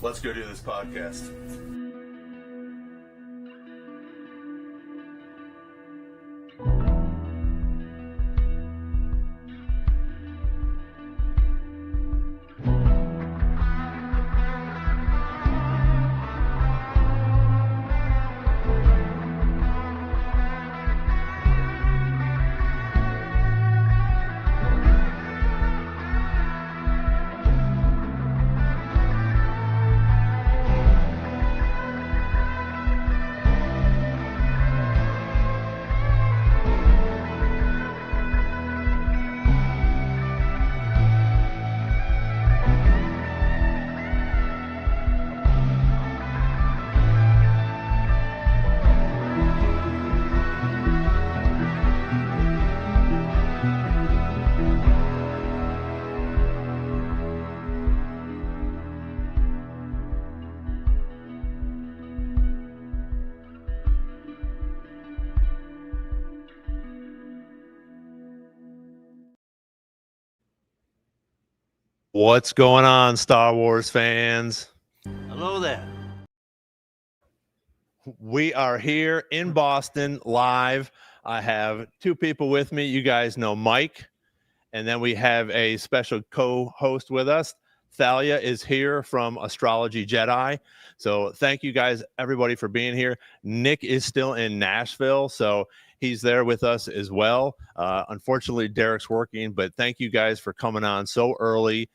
Let's go do this podcast. What's going on, Star Wars fans? Hello there. We are here in Boston live. I have two people with me. You guys know Mike, and then we have a special co-host with us. Thalia is here from Astrology Jedi. So thank you guys, everybody, for being here. Nick is still in Nashville, so he's there with us as well. Unfortunately, Derek's working, but thank you guys for coming on so early.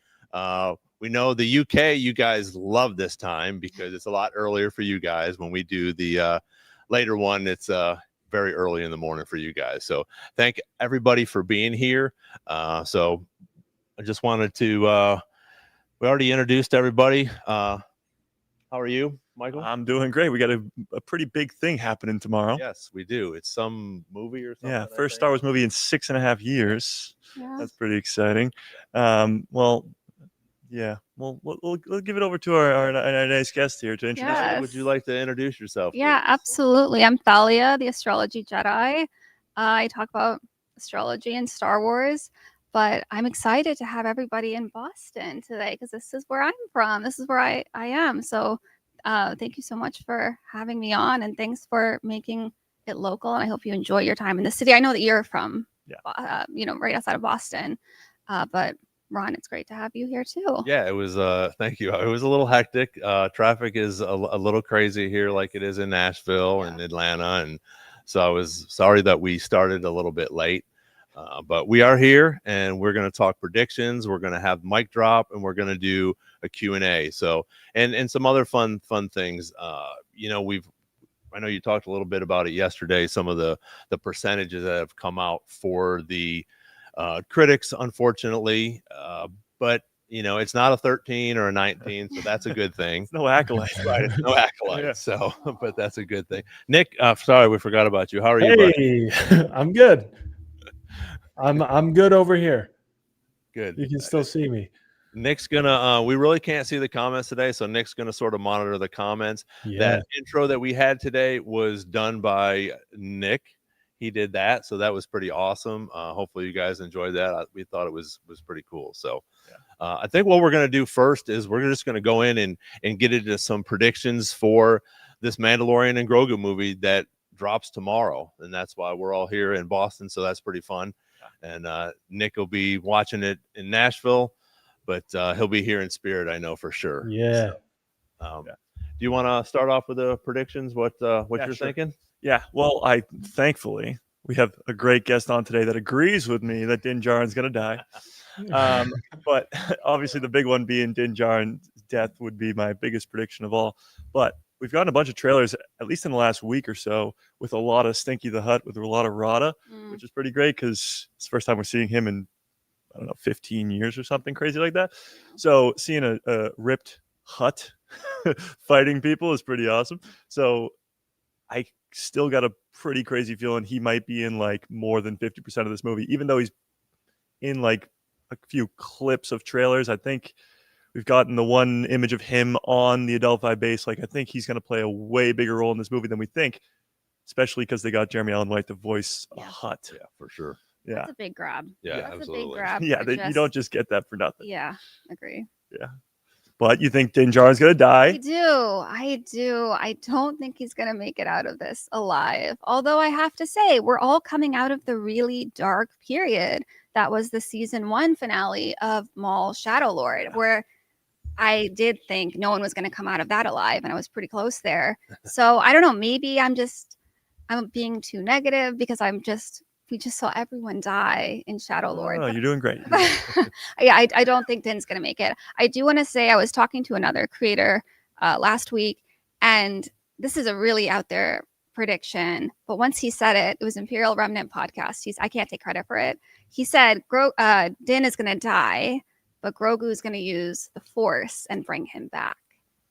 We know the UK, you guys love this time because it's a lot earlier for you guys. When we do the later one, it's very early in the morning for you guys. So thank everybody for being here. So I just wanted to, we already introduced everybody. How are you, Michael? I'm doing great. We got a pretty big thing happening tomorrow. Yes, we do. It's some movie or something. Yeah, first Star Wars movie in 6.5 years. Yeah. That's pretty exciting. We'll give it over to our nice guest here to introduce. Yes. Would you like to introduce yourself? Yeah, please? absolutely. I'm Thalia, the Astrology Jedi. I talk about astrology and Star Wars, but I'm excited to have everybody in Boston today because this is where I'm from. This is where I am. So thank you so much for having me on, and thanks for making it local. And I hope you enjoy your time in the city. I know that you're from, right outside of Boston, but Ron, it's great to have you here too. Yeah, it was. Thank you. It was a little hectic. Traffic is a little crazy here, like it is in Nashville and Atlanta, and so I was sorry that we started a little bit late. But we are here, and we're going to talk predictions. We're going to have mic drop, and we're going to do a Q&A. So, and some other fun things. I know you talked a little bit about it yesterday. Some of the percentages that have come out for the critics, unfortunately, but it's not a 13 or a 19, so that's a good thing. No acolytes, right? It's no acolytes, yeah. So but that's a good thing. Nick, sorry, we forgot about you. How are you, buddy? I'm good. I'm good over here. Good. You can still see me. Nick's gonna we really can't see the comments today, so Nick's gonna sort of monitor the comments. Yeah. That intro that we had today was done by Nick. He did that, so that was pretty awesome. Hopefully you guys enjoyed that. We thought it was pretty cool. So I think what we're going to do first is we're just going to go in and get into some predictions for this Mandalorian and Grogu movie that drops tomorrow, and that's why we're all here in Boston, so that's pretty fun. And Nick will be watching it in Nashville, but he'll be here in spirit, I know for sure. Yeah. So, do you want to start off with the predictions? What you're thinking? Yeah, well, thankfully we have a great guest on today that agrees with me that Din Djarin's going to die. But obviously the big one being Din Djarin's death would be my biggest prediction of all. But we've gotten a bunch of trailers, at least in the last week or so, with a lot of Stinky the Hutt, with a lot of Rada, which is pretty great because it's the first time we're seeing him in, 15 years or something crazy like that. So seeing a ripped Hutt fighting people is pretty awesome. So I still got a pretty crazy feeling he might be in like more than 50% of this movie, even though he's in like a few clips of trailers. I think we've gotten the one image of him on the Adelphi base. Like, I think he's going to play a way bigger role in this movie than we think, especially because they got Jeremy Allen White to voice a Hutt. Yeah, for sure. Yeah. That's a big grab. Yeah, That's absolutely. a big grab. Yeah, you don't just get that for nothing. Yeah, agree. Yeah. But you think Din Djarin's gonna I die? do. I don't think he's going to make it out of this alive. Although I have to say, we're all coming out of the really dark period that was the season 1 finale of Maul Shadow Lord, where I did think no one was going to come out of that alive, and I was pretty close there. So I don't know. Maybe I'm being too negative because we just saw everyone die in Shadow Lord. No, you're doing great. Yeah, I don't think Din's going to make it. I do want to say I was talking to another creator last week, and this is a really out there prediction. But once he said it, it was Imperial Remnant podcast. I can't take credit for it. He said Din is going to die, but Grogu is going to use the Force and bring him back,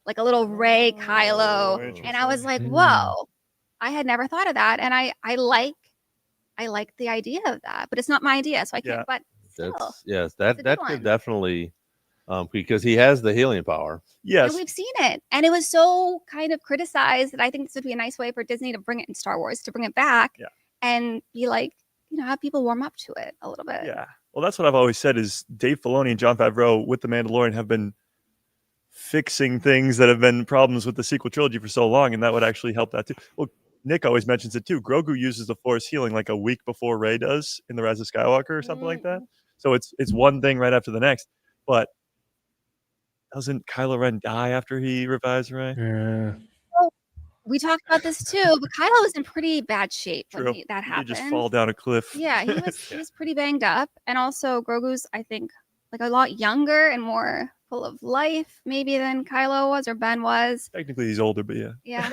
like a little Rey Kylo. And I was like, whoa, I had never thought of that, and I like the idea of that, but it's not my idea, so I can't. But still, that could definitely, because he has the healing power. Yes, and we've seen it, and it was so kind of criticized that I think this would be a nice way for Disney to bring it in Star Wars, to bring it back, and be like, have people warm up to it a little bit. Yeah, well, that's what I've always said is Dave Filoni and Jon Favreau with the Mandalorian have been fixing things that have been problems with the sequel trilogy for so long, and that would actually help that too. Well, Nick always mentions it too. Grogu uses the Force healing like a week before Rey does in The Rise of Skywalker or something like that. So it's one thing right after the next. But doesn't Kylo Ren die after he revives Rey? Yeah. Well, we talked about this too, but Kylo was in pretty bad shape True. when that happened. He just fall down a cliff. Yeah, he was pretty banged up, and also Grogu's, I think, like a lot younger and more full of life maybe than Kylo was or Ben was. Technically he's older, but yeah. Yeah.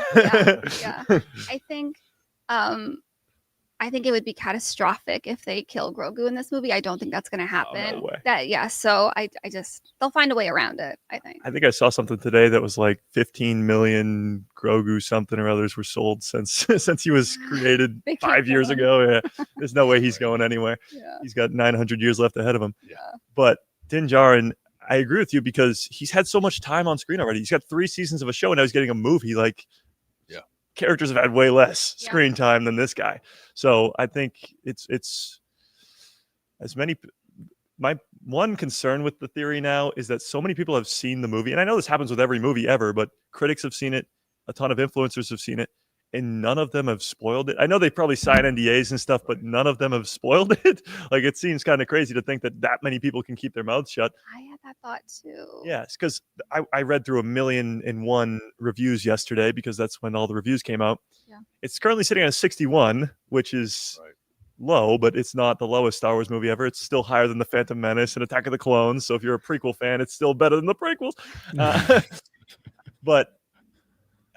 I think it would be catastrophic if they kill Grogu in this movie. I don't think that's going to happen. Oh, no way. So I just they'll find a way around it, I think. I think I saw something today that was like 15 million Grogu something or others were sold since he was created 5 years ago. Yeah. There's no way he's going anywhere. Yeah. He's got 900 years left ahead of him. Yeah. But Din Djarin, I agree with you because he's had so much time on screen already. He's got 3 seasons of a show and now he's getting a movie. Like, characters have had way less screen time than this guy. So I think it's as many. My one concern with the theory now is that so many people have seen the movie, and I know this happens with every movie ever, but critics have seen it, a ton of influencers have seen it, and none of them have spoiled it. I know they probably sign NDAs and stuff, but none of them have spoiled it. Like, it seems kind of crazy to think that many people can keep their mouths shut. I had that thought too. Yes, because I read through 1,000,001 reviews yesterday because that's when all the reviews came out. Yeah. It's currently sitting on 61, which is low, but it's not the lowest Star Wars movie ever. It's still higher than The Phantom Menace and Attack of the Clones. So if you're a prequel fan, it's still better than the prequels. But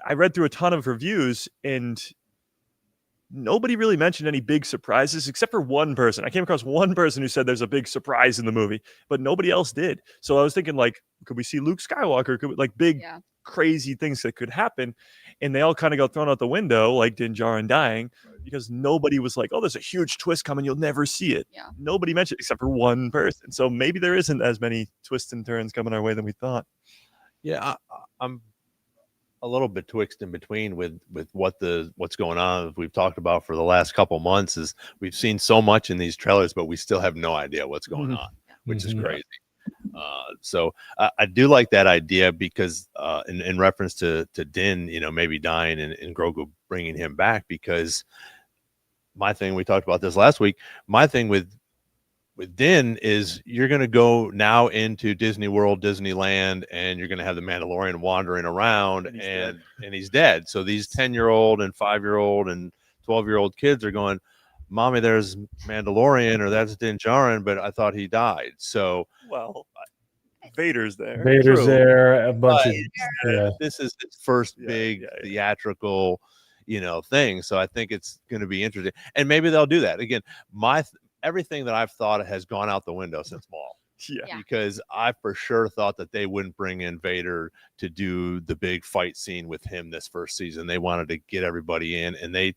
I read through a ton of reviews and nobody really mentioned any big surprises except for one person. I came across one person who said there's a big surprise in the movie, but nobody else did. So I was thinking, like, could we see Luke Skywalker? Could we, like, big, crazy things that could happen? And they all kind of got thrown out the window, like Din Djarin dying, because nobody was like, oh, there's a huge twist coming. You'll never see it. Yeah. Nobody mentioned it except for one person. So maybe there isn't as many twists and turns coming our way than we thought. Yeah, I'm a little bit twixt in between with what's going on. We've talked about for the last couple months is we've seen so much in these trailers, but we still have no idea what's going on, which is crazy. So I do like that idea because in reference to Din, maybe dying and Grogu bringing him back, because my thing, we talked about this last week, my thing with Din is you're going to go now into Disney World, Disneyland, and you're going to have the Mandalorian wandering around and he's dead. So these 10-year-old and 5-year-old and 12-year-old kids are going, Mommy, there's Mandalorian, or that's Din Djarin, but I thought he died. So, well, Vader's there. Vader's there. A bunch of this is his first big theatrical, thing. So I think it's going to be interesting, and maybe they'll do that again. Everything that I've thought has gone out the window since Maul. Yeah, because I for sure thought that they wouldn't bring in Vader to do the big fight scene with him this first season. They wanted to get everybody in, and they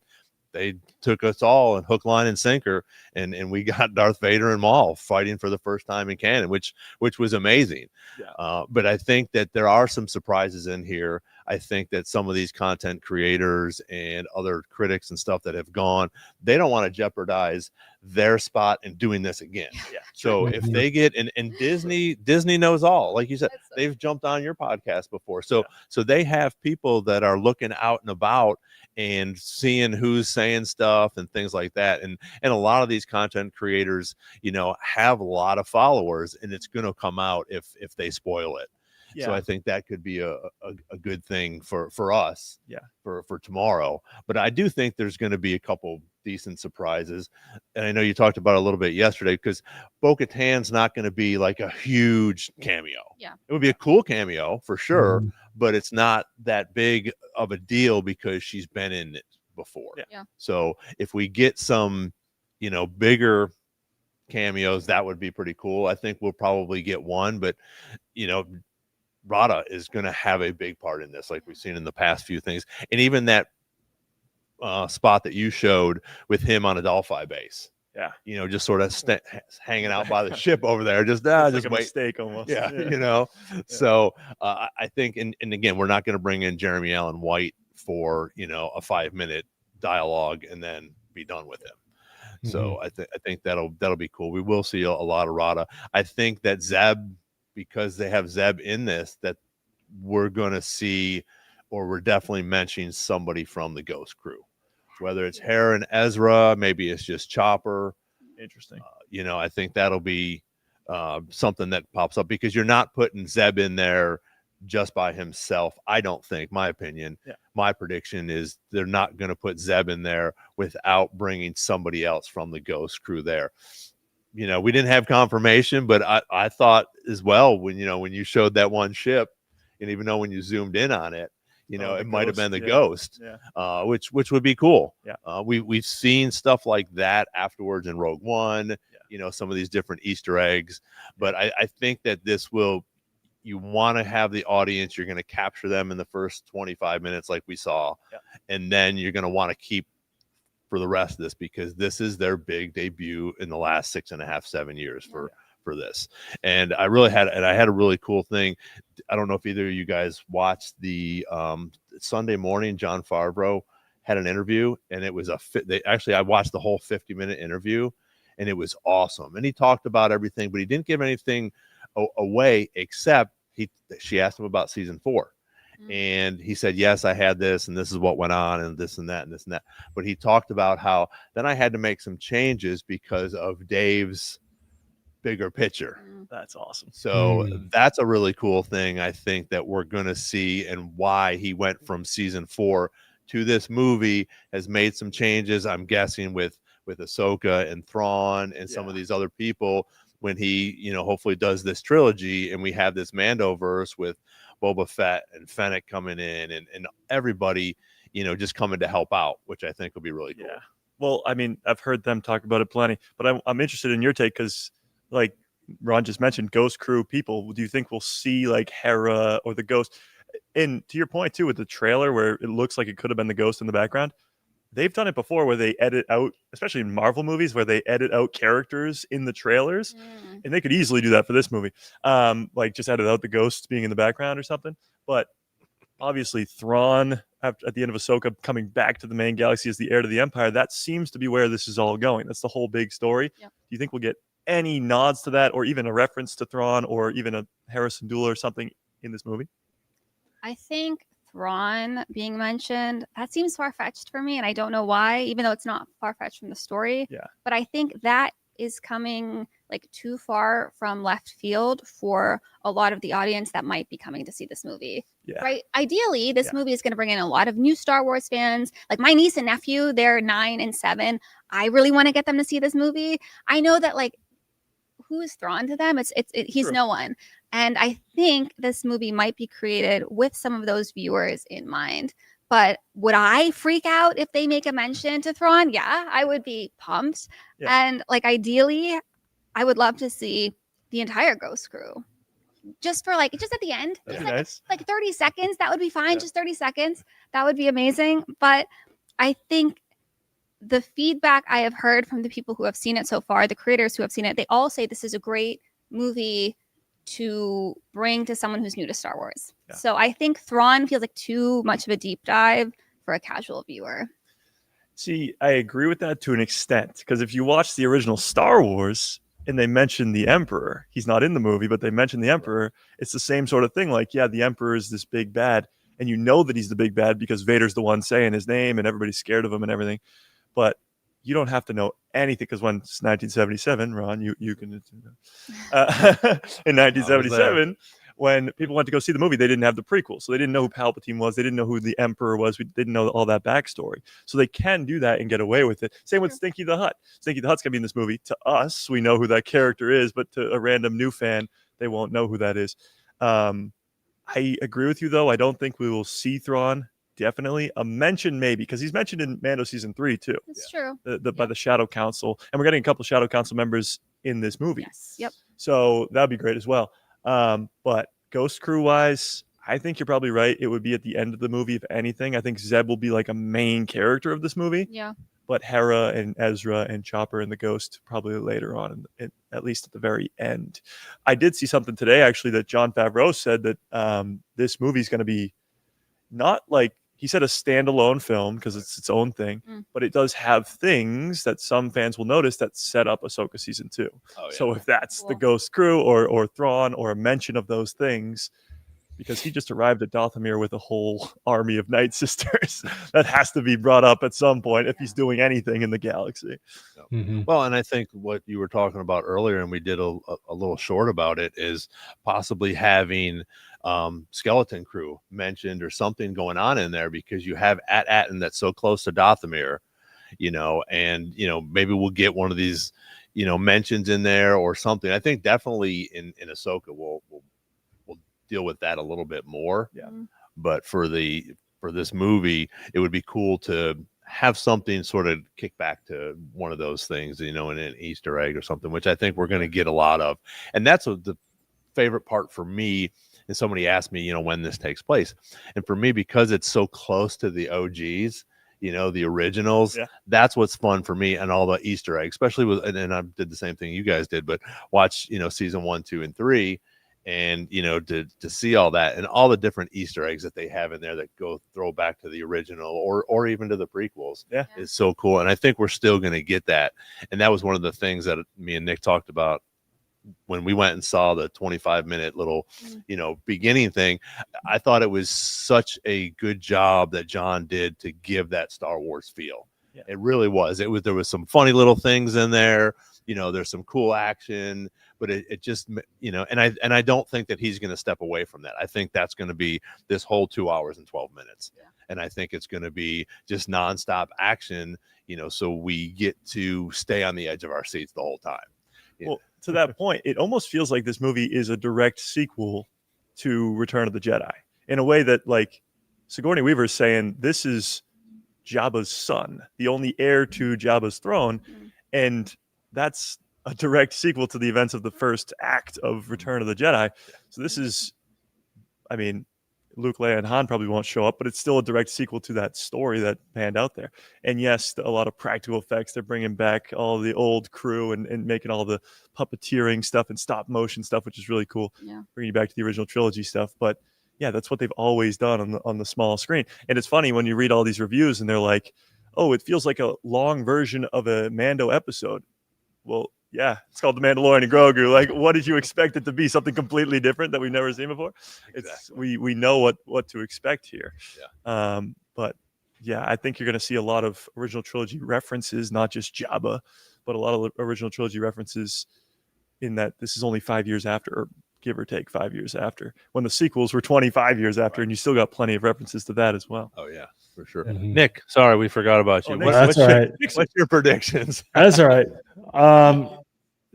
took us all in hook, line, and sinker, and we got Darth Vader and Maul fighting for the first time in canon, which was amazing. Yeah. But I think that there are some surprises in here. I think that some of these content creators and other critics and stuff that have gone, they don't want to jeopardize their spot in doing this again. Yeah. So if they get and Disney knows all, like you said, That's so they've jumped on your podcast before. So they have people that are looking out and about and seeing who's saying stuff and things like that. And a lot of these content creators, have a lot of followers, and it's going to come out if they spoil it. Yeah. So I think that could be a good thing for us, for tomorrow. But I do think there's going to be a couple decent surprises. And I know you talked about it a little bit yesterday, because Bo-Katan's not going to be like a huge cameo. Yeah. It would be a cool cameo for sure, Mhm. but it's not that big of a deal because she's been in it before. Yeah. So if we get some, bigger cameos, that would be pretty cool. I think we'll probably get one, but Rada is going to have a big part in this, like we've seen in the past few things. And even that spot that you showed with him on a Delphi base. Yeah. Just sort of hanging out by the ship over there. Just It's just like a wait. mistake almost. Yeah. So I think, and again, we're not going to bring in Jeremy Allen White for, a 5-minute dialogue and then be done with him. So I think that'll be cool. We will see a lot of Rada. I think that Zeb, because they have Zeb in this, that we're going to see, or we're definitely mentioning somebody from the Ghost crew, whether it's Hera and Ezra, maybe it's just Chopper. Interesting. I think that'll be something that pops up, because you're not putting Zeb in there just by himself. I don't think, my opinion, my prediction is they're not going to put Zeb in there without bringing somebody else from the Ghost crew there. We didn't have confirmation, but I thought as well, when you showed that one ship, and even though when you zoomed in on it, it might have been the Ghost, which would be cool. We've seen stuff like that afterwards in Rogue One, some of these different Easter eggs, but I think that this will, you want to have the audience, you're going to capture them in the first 25 minutes like we saw, and then you're going to want to keep for the rest of this, because this is their big debut in the last 6.5, 7 years for this. And I had a really cool thing. I don't know if either of you guys watched the Sunday morning, John Favreau had an interview, and it was I watched the whole 50-minute interview, and it was awesome. And he talked about everything, but he didn't give anything away, except she asked him about season 4. And he said, yes, I had this, and this is what went on, and this and that, and this and that. But he talked about how then I had to make some changes because of Dave's bigger picture. That's awesome. So that's a really cool thing, I think, that we're going to see, and why he went from season 4 to this movie has made some changes, I'm guessing, with Ahsoka and Thrawn and some of these other people, when he, hopefully does this trilogy, and we have this Mandoverse with Boba Fett and Fennec coming in, and everybody, just coming to help out, which I think will be really cool. Yeah. Well, I mean, I've heard them talk about it plenty, but I'm interested in your take, because, like Ron just mentioned, Ghost crew people. Do you think we'll see like Hera or the Ghost? And to your point too, with the trailer where it looks like it could have been the Ghost in the background, they've done it before, where they edit out, especially in Marvel movies, where they edit out characters in the trailers, and they could easily do that for this movie. Like just edit out the Ghosts being in the background or something. But obviously, Thrawn at the end of Ahsoka coming back to the main galaxy as the heir to the Empire, that seems to be where this is all going. That's the whole big story. Do you think we'll get any nods to that, or even a reference to Thrawn, or even a Harrison Dula or something in this movie? I think Thrawn being mentioned, that seems far-fetched for me, and I don't know why, even though it's not far-fetched from the story. But I think that is coming like too far from left field for a lot of the audience that might be coming to see this movie. Right? Ideally, this movie is going to bring in a lot of new Star Wars fans. Like my niece and nephew, they're 9 and 7. I really want to get them to see this movie. I know that, like, who is Thrawn to them? He's no one. And I think this movie might be created with some of those viewers in mind. But would I freak out if they make a mention to Thrawn? Yeah, I would be pumped. And like ideally, I would love to see the entire Ghost crew. Just at the end. Just like 30 seconds. That would be fine. Just 30 seconds. That would be amazing. But I think the feedback I have heard from the people who have seen it so far, the creators who have seen it, they all say this is a great movie to bring to someone who's new to Star Wars. Yeah. So I think Thrawn feels like too much of a deep dive for a casual viewer. See, I agree with that to an extent, because if you watch the original Star Wars and they mention the Emperor, he's not in the movie, but they mention the Emperor, it's the same sort of thing. Like, yeah, the Emperor is this big bad, and you know that he's the big bad because Vader's the one saying his name and everybody's scared of him and everything. But you don't have to know anything, because when it's 1977, Ron, you can in 1977, when people went to go see the movie, they didn't have the prequel, so they didn't know who Palpatine was, they didn't know who the Emperor was, we didn't know all that backstory. So they can do that and get away with it. Same with Stinky the Hut. Stinky the Hut's gonna be in this movie. To us, we know who that character is, but to a random new fan, they won't know who that is. I agree with you, though. I don't think we will see Thrawn. Definitely a mention, maybe, because he's mentioned in Mando season 3 too. It's true. By the Shadow Council, and we're getting a couple Shadow Council members in this movie. Yes. Yep. So that'd be great as well. But Ghost Crew wise, I think you're probably right. It would be at the end of the movie, if anything. I think Zeb will be like a main character of this movie. Yeah. But Hera and Ezra and Chopper and the Ghost probably later on, at least at the very end. I did see something today actually that Jon Favreau said that this movie is going to be not like, he said a standalone film because it's its own thing, but it does have things that some fans will notice that set up Ahsoka season 2. Oh, yeah. So if that's the Cool. Ghost Crew or Thrawn or a mention of those things, because he just arrived at Dothamir with a whole army of Night Sisters, that has to be brought up at some point if he's doing anything in the galaxy. Mhm. Well, and I think what you were talking about earlier, and we did a little short about it, is possibly having Skeleton Crew mentioned or something going on in there, because you have At-Atin that's so close to Dothamir, and maybe we'll get one of these mentions in there or something. I think definitely in Ahsoka we'll deal with that a little bit more. Yeah. But for this movie, it would be cool to have something sort of kick back to one of those things, in an Easter egg or something, which I think we're going to get a lot of. And that's the favorite part for me. And somebody asked me, when this takes place. And for me, because it's so close to the OGs, the originals, that's what's fun for me, and all the Easter eggs, especially with, and I did the same thing you guys did, but watch, season 1, 2, and 3. And to see all that and all the different Easter eggs that they have in there that go throw back to the original or even to the prequels, is so cool. And I think we're still going to get that. And that was one of the things that me and Nick talked about when we went and saw the 25-minute little beginning thing. I thought it was such a good job that John did to give that Star Wars feel. It really was. There was some funny little things in there. There's some cool action, but it just, and I don't think that he's going to step away from that. I think that's going to be this whole 2 hours and 12 minutes. Yeah. And I think it's going to be just nonstop action, so we get to stay on the edge of our seats the whole time. Well, to that point, it almost feels like this movie is a direct sequel to Return of the Jedi, in a way that, like, Sigourney Weaver is saying this is Jabba's son, the only heir to Jabba's throne. And that's a direct sequel to the events of the first act of Return of the Jedi. So this is, Luke, Leia, and Han probably won't show up, but it's still a direct sequel to that story that panned out there. And yes, a lot of practical effects. They're bringing back all the old crew and making all the puppeteering stuff and stop motion stuff, which is really cool. Yeah. Bringing you back to the original trilogy stuff. But yeah, that's what they've always done on the small screen. And it's funny when you read all these reviews and they're like, oh, it feels like a long version of a Mando episode. Well, yeah, it's called The Mandalorian Grogu. Like, what did you expect it to be? Something completely different that we've never seen before? Exactly. We know what to expect here. Yeah. But yeah, I think you're going to see a lot of original trilogy references, not just Jabba, but a lot of original trilogy references, in that this is only 5 years after, or give or take 5 years after, when the sequels were 25 years after, and you still got plenty of references to that as well. Oh, yeah. For sure. Nick, sorry, we forgot about you. That's all right. What's your predictions? That's all right.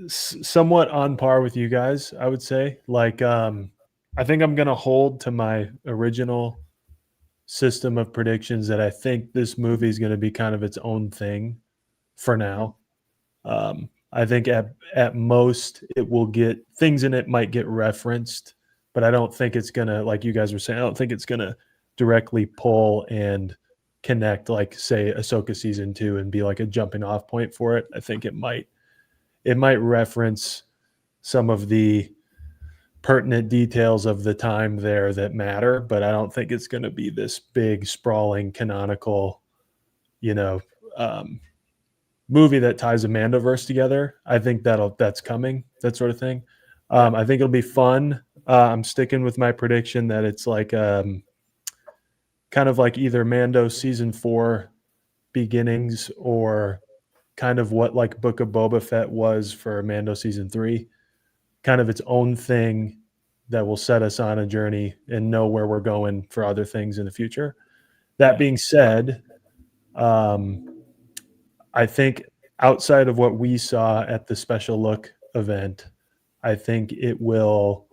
Somewhat on par with you guys, I would say. Like, I think I'm going to hold to my original system of predictions, that I think this movie is going to be kind of its own thing for now. I think at most it will get things in it, might get referenced, but I don't think it's going to, like you guys were saying, I don't think it's going to directly pull and connect, like, say, Ahsoka season 2 and be like a jumping off point for it. I think it might reference some of the pertinent details of the time there that matter, but I don't think it's going to be this big, sprawling, canonical, you know, movie that ties a Mandoverse together. I think that's coming, that sort of thing. I think it'll be fun. I'm sticking with my prediction that it's like kind of like either Mando season 4 beginnings or kind of what like Book of Boba Fett was for Mando season 3, kind of its own thing that will set us on a journey and know where we're going for other things in the future. That being said, I think outside of what we saw at the special look event, I think it will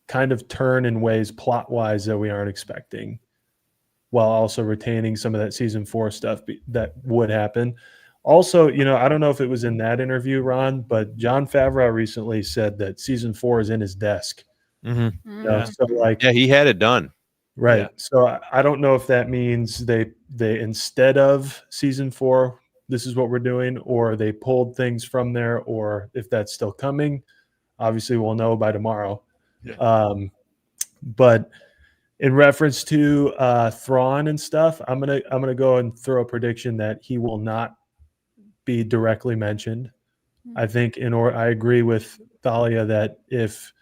kind of turn in ways plot-wise that we aren't expecting, while also retaining some of that season 4 stuff that would happen. Also, I don't know if it was in that interview, Ron, but Jon Favreau recently said that season 4 is in his desk. Mm-hmm. So like, yeah, he had it done. right. Yeah. So I don't know if that means they instead of season 4, this is what we're doing, or they pulled things from there, or if that's still coming. Obviously, we'll know by tomorrow. Yeah. But in reference to Thrawn and stuff, I'm gonna go and throw a prediction that he will not be directly mentioned. I think I agree with Thalia that if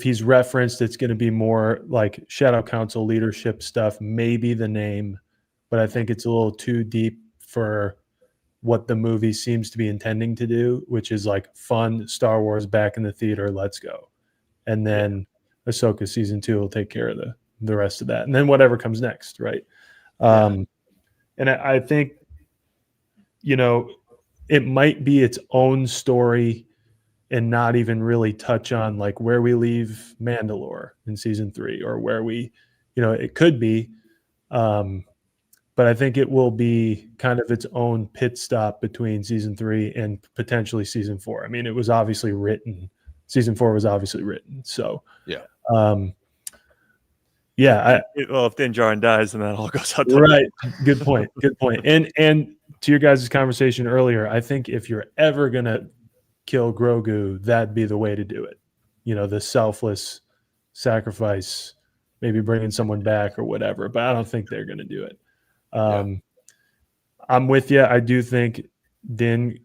he's referenced, it's going to be more like Shadow Council leadership stuff, maybe the name, but I think it's a little too deep for what the movie seems to be intending to do, which is like fun Star Wars back in the theater, let's go. And then Ahsoka season 2 will take care of the rest of that. And then whatever comes next, right? And I think, it might be its own story and not even really touch on like where we leave Mandalore in season 3 or where we, it could be. But I think it will be kind of its own pit stop between season 3 and potentially season 4. I mean, it was obviously written. Season 4 was obviously written. So, Well, if Din Djarin dies, then that all goes out. Right. Good point. Good point. And to your guys' conversation earlier, I think if you're ever going to kill Grogu, that'd be the way to do it. The selfless sacrifice, maybe bringing someone back or whatever, but I don't think they're going to do it. I'm with you. I do think Din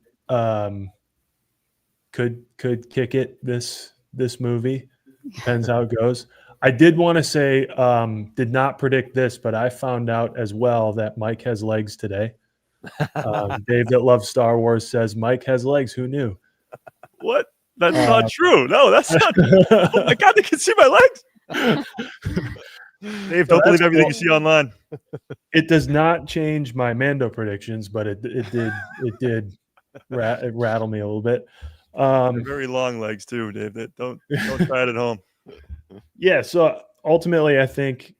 could kick it this movie. Depends how it goes. I did want to say, did not predict this, but I found out as well that Mike has legs today. Dave that loves Star Wars says Mike has legs. Who knew? What? That's not true. No, that's not. Oh my God, they can see my legs. Dave, don't believe everything you see online. It does not change my Mando predictions, but it did rattle me a little bit. They're very long legs too, Dave. Don't try it at home. Yeah. So ultimately, I think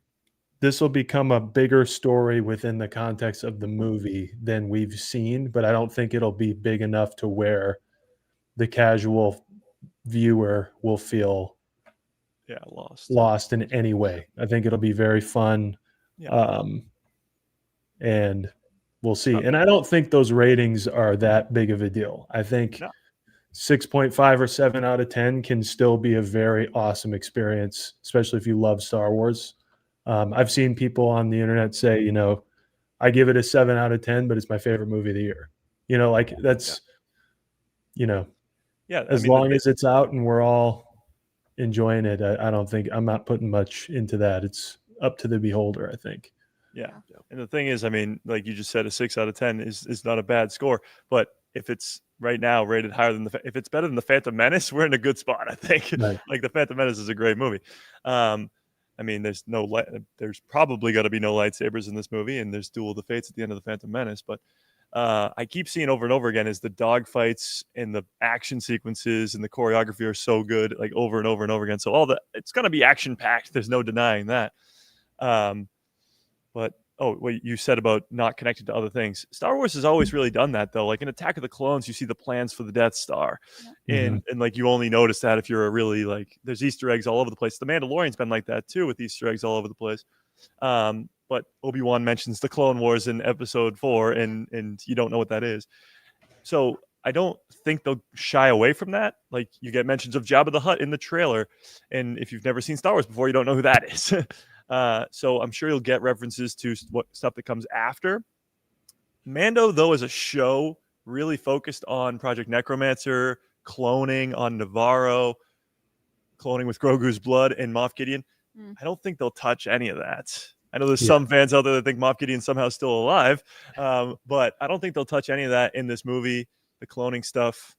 this will become a bigger story within the context of the movie than we've seen, but I don't think it'll be big enough to where the casual viewer will feel lost in any way. I think it'll be very fun. And we'll see. And I don't think those ratings are that big of a deal. I think 6.5 or 7 out of 10 can still be a very awesome experience, especially if you love Star Wars. I've seen people on the internet say, I give it a 7 out of 10, but it's my favorite movie of the year. Like that's, as long as it's out and we're all enjoying it, I'm not putting much into that. It's up to the beholder, I think. Yeah. And the thing is, I mean, like you just said, a 6 out of 10 is not a bad score, but if it's right now rated higher than if it's better than the Phantom Menace, we're in a good spot, I think. Right. Like the Phantom Menace is a great movie. I mean, there's probably got to be no lightsabers in this movie, and there's Duel of the Fates at the end of the Phantom Menace, but I keep seeing over and over again is the dog fights and the action sequences and the choreography are so good, like over and over and over again. So it's going to be action packed. There's no denying that. But what you said about not connected to other things. Star Wars has always really done that though. Like in Attack of the Clones, you see the plans for the Death Star, and like you only notice that if you're a really like there's Easter eggs all over the place. The Mandalorian's been like that too with Easter eggs all over the place. But Obi-Wan mentions the Clone Wars in Episode 4, and you don't know what that is. So I don't think they'll shy away from that. Like, you get mentions of Jabba the Hutt in the trailer, and if you've never seen Star Wars before, you don't know who that is. So I'm sure you'll get references to what stuff that comes after. Mando, though, is a show really focused on Project Necromancer, cloning on Navarro, cloning with Grogu's blood and Moff Gideon. I don't think they'll touch any of that. I know there's some fans out there that think Moff Gideon's somehow still alive, but I don't think they'll touch any of that in this movie. The cloning stuff,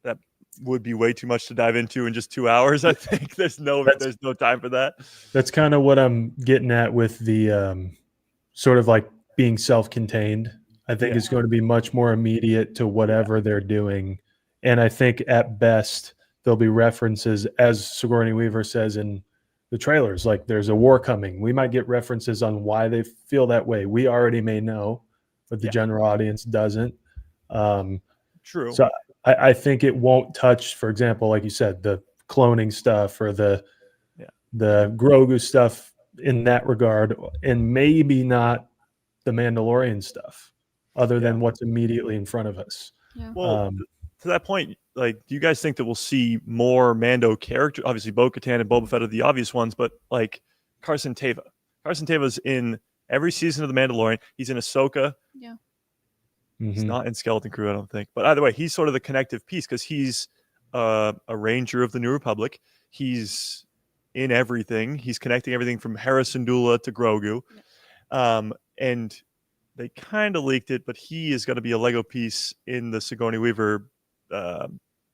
that would be way too much to dive into in just 2 hours. I think there's no time for that. That's kind of what I'm getting at with the sort of like being self-contained. I think it's going to be much more immediate to whatever they're doing. And I think at best there'll be references, as Sigourney Weaver says in the trailers, like there's a war coming. We might get references on why they feel that way. We already may know, but the general audience doesn't. True. So I think it won't touch, for example, like you said, the cloning stuff or the Grogu stuff in that regard, and maybe not the Mandalorian stuff, other than what's immediately in front of us. Yeah. Well, to that point, like, do you guys think that we'll see more Mando character? Obviously, Bo-Katan and Boba Fett are the obvious ones, but like Carson Teva. Carson Teva's in every season of The Mandalorian. He's in Ahsoka. Yeah. He's not in Skeleton Crew, I don't think. But either way, he's sort of the connective piece because he's a Ranger of the New Republic. He's in everything. He's connecting everything from Hera Syndulla to Grogu. And they kind of leaked it, but he is going to be a Lego piece in the Sigourney Weaver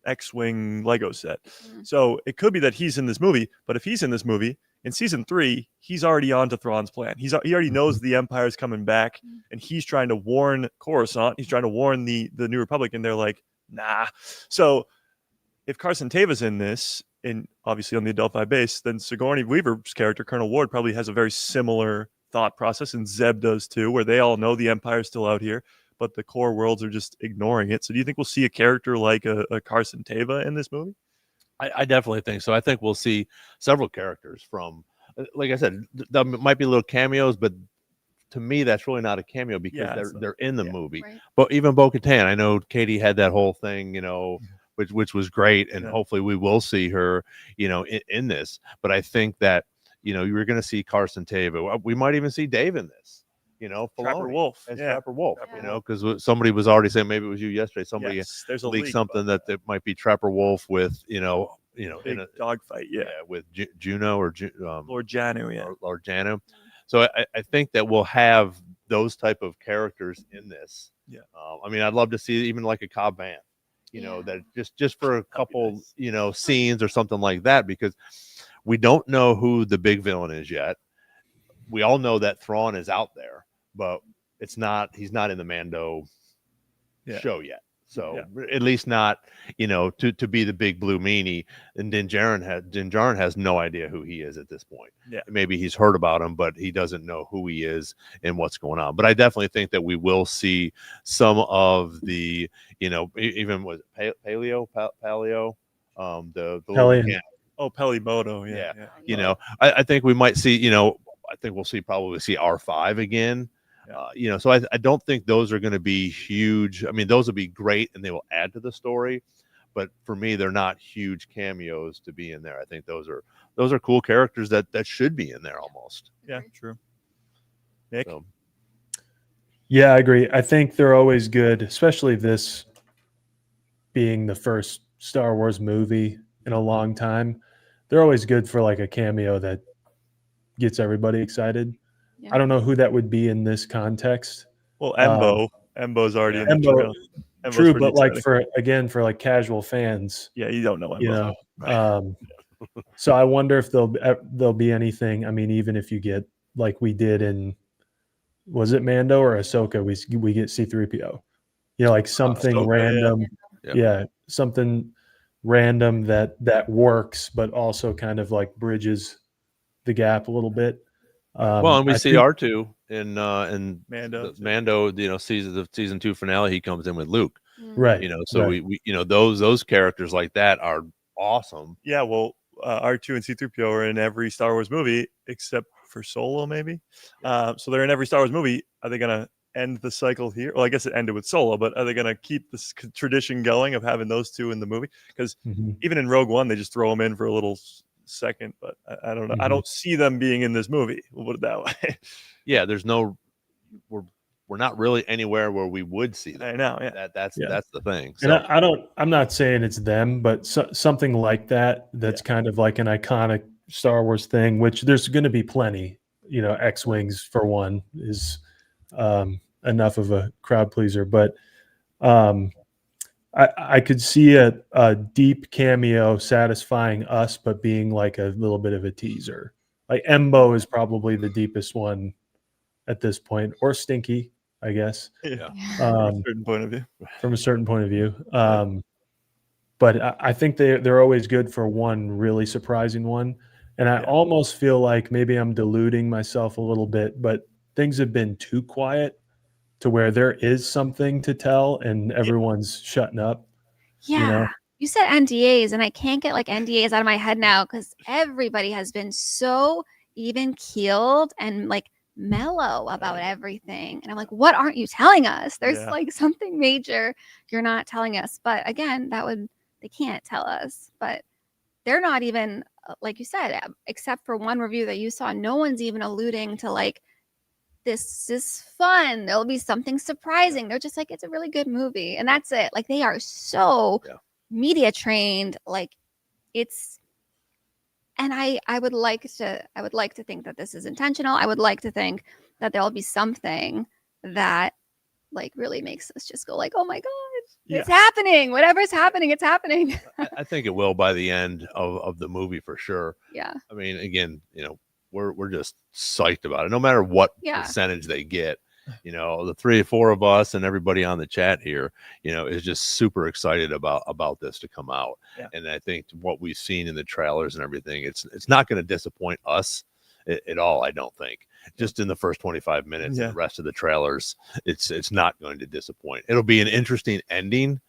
X-Wing Lego set. So it could be that he's in this movie, but if he's in this movie, in season 3, he's already on to Thrawn's plan. He already knows the Empire's coming back, and he's trying to warn Coruscant. He's trying to warn the New Republic, and they're like, nah. So if Carson Teva's in this, and obviously on the Adelphi base, then Sigourney Weaver's character, Colonel Ward, probably has a very similar thought process, and Zeb does too, where they all know the Empire's still out here, but the core worlds are just ignoring it. So do you think we'll see a character like a Carson Teva in this movie? I definitely think so. I think we'll see several characters from, like I said, there might be little cameos, but to me, that's really not a cameo because they're in the movie. Right. But even Bo-Katan, I know Katie had that whole thing, which was great, and hopefully we will see her, in this. But I think that you're going to see Carson Teva. We might even see Dave in this. Trapper Wolf. Trapper Wolf. Because somebody was already saying, maybe it was you yesterday. Somebody there's a leaked leak something that might be Trapper Wolf with in a dogfight. with Juno or Lord Janu. Lord Janu. So I think that we'll have those type of characters in this. I mean, I'd love to see even like a Cobb Vanth, that just for a couple, scenes or something like that, because we don't know who the big villain is yet. We all know that Thrawn is out there, but he's not in the Mando show yet. So at least not, to be the big blue meanie. And Din Djarin has no idea who he is at this point. Maybe he's heard about him, but he doesn't know who he is and what's going on. But I definitely think that we will see some of the, even was Paleo, the Pelion. Pelimoto. I think we might see, I think we'll probably see R5 again. So I don't think those are going to be huge. I mean, those will be great and they will add to the story, but for me, they're not huge cameos to be in there. I think those are cool characters that should be in there almost. Yeah, true. Nick? Yeah, I agree. I think they're always good, especially this being the first Star Wars movie in a long time. They're always good for like a cameo that gets everybody excited. I don't know who that would be in this context. Well, Embo's already in the trailer. True, but like for like casual fans, you don't know Embo. So I wonder if there'll be anything. I mean, even if you get like we did in, was it Mando or Ahsoka? We get C-3PO. Like something Ahsoka, random. Something random that works, but also kind of like bridges the gap a little bit. And we see R2 in Mando, season 2 finale. He comes in with Luke, right? So we those characters like that are awesome. Yeah, well, R2 and C-3PO are in every Star Wars movie except for Solo, maybe. So they're in every Star Wars movie. Are they gonna end the cycle here? Well, I guess it ended with Solo, but are they going to keep this tradition going of having those two in the movie? Because even in Rogue One, they just throw them in for a little second, but I don't know. I don't see them being in this movie. We'll put it that way. Yeah, there's no. We're not really anywhere where we would see them. I know. Yeah. That's the thing. And So I'm not saying it's them, but something like that. That's kind of like an iconic Star Wars thing, which there's going to be plenty. You know, X-wings for one is enough of a crowd pleaser, but I could see a deep cameo satisfying us, but being like a little bit of a teaser. Like Embo is probably the deepest one at this point, or Stinky, I guess. Yeah. From a certain point of view. From a certain point of view. But I think they're always good for one really surprising one. And I almost feel like maybe I'm deluding myself a little bit, but things have been too quiet to where there is something to tell and everyone's shutting up. Yeah. You know? You said NDAs, and I can't get like NDAs out of my head now because everybody has been so even keeled and like mellow about everything. And I'm like, what aren't you telling us? There's like something major you're not telling us. But again, they can't tell us. But they're not even, like you said, except for one review that you saw, no one's even alluding to like, this is fun. There'll be something surprising. They're just like, it's a really good movie. And that's it. Like they are so media trained. Like it's, and I would like to think that this is intentional. I would like to think that there'll be something that like really makes us just go like, oh my God, it's happening. Whatever's happening, it's happening. I think it will by the end of the movie for sure. Yeah. I mean, again, you know, we're just psyched about it. No matter what percentage they get, you know, the 3 or 4 of us and everybody on the chat here, you know, is just super excited about this to come out. Yeah. And I think what we've seen in the trailers and everything, it's not going to disappoint us at all. I don't think. Just in the first 25 minutes and the rest of the trailers, it's not going to disappoint. It'll be an interesting ending.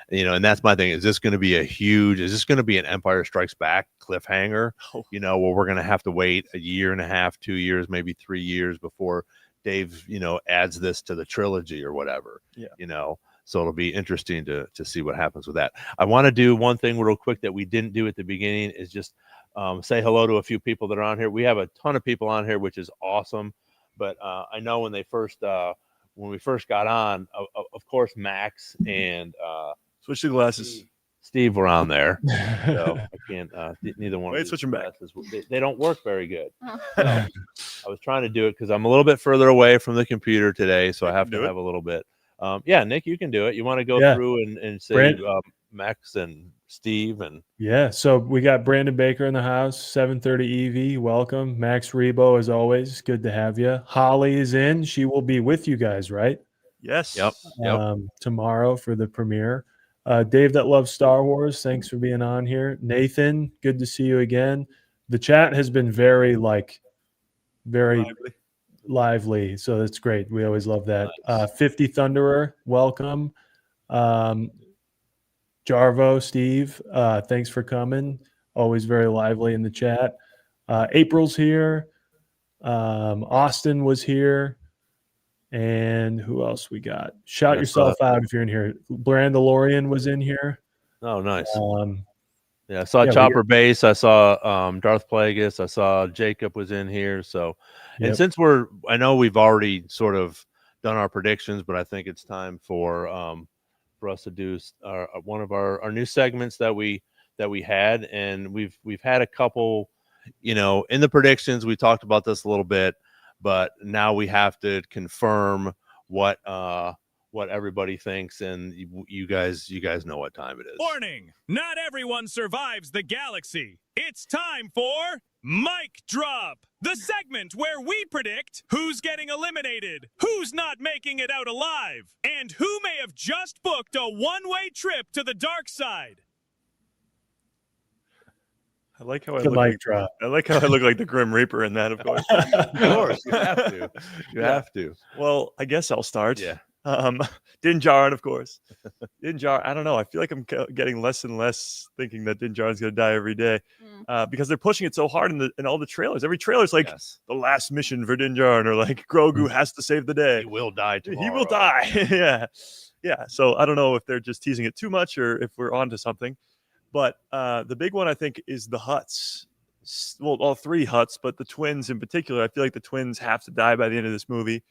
You know, and that's my thing. Is this going to be is this going to be an Empire Strikes Back cliffhanger? You know, where we're going to have to wait a year and a half, 2 years, maybe 3 years before Dave, you know, adds this to the trilogy or whatever. Yeah. You know, so it'll be interesting to see what happens with that. I want to do one thing real quick that we didn't do at the beginning is just say hello to a few people that are on here. We have a ton of people on here, which is awesome. But I know when we first got on, of course, Max and switch the glasses. Steve were on there, so I can't. Neither one. Wait, switch them back. They don't work very good. So I was trying to do it because I'm a little bit further away from the computer today, so I have to have a little bit. Yeah, Nick, you can do it. You want to go through and say Max and Steve and so we got Brandon Baker in the house. 730 EV. Welcome, Max Rebo. As always, good to have you. Holly is in. She will be with you guys, right? Yes. Yep. Tomorrow for the premiere. Dave that loves Star Wars, thanks for being on here. Nathan, good to see you again. The chat has been very lively, so that's great. We always love that. Nice. 50 Thunderer, welcome. Jarvo, Steve, thanks for coming. Always very lively in the chat. April's here. Austin was here. And who else we got? Shout yourself out if you're in here. Mandalorian was in here. Oh, nice. I saw Chopper Base. I saw Darth Plagueis. I saw Jacob was in here. So, and since I know we've already sort of done our predictions, but I think it's time for us to do one of our new segments that we had, and we've had a couple. You know, in the predictions we talked about this a little bit. But now we have to confirm what everybody thinks, and you guys know what time it is. Warning! Not everyone survives the galaxy. It's time for Mic Drop, the segment where we predict who's getting eliminated, who's not making it out alive, and who may have just booked a one-way trip to the dark side. I like how I look like the Grim Reaper in that, of course. Of course, you have to. You have to. Well, I guess I'll start. Yeah. Din Djarin, of course. Din Djarin, I don't know. I feel like I'm getting less and less thinking that Din Djarin's going to die every day because they're pushing it so hard in all the trailers. Every trailer is like the last mission for Din Djarin, or like Grogu has to save the day. He will die tomorrow. He will die. Yeah. So I don't know if they're just teasing it too much or if we're onto something. But the big one, I think, is the Hutts. Well, all three Hutts, but the twins in particular. I feel like the twins have to die by the end of this movie.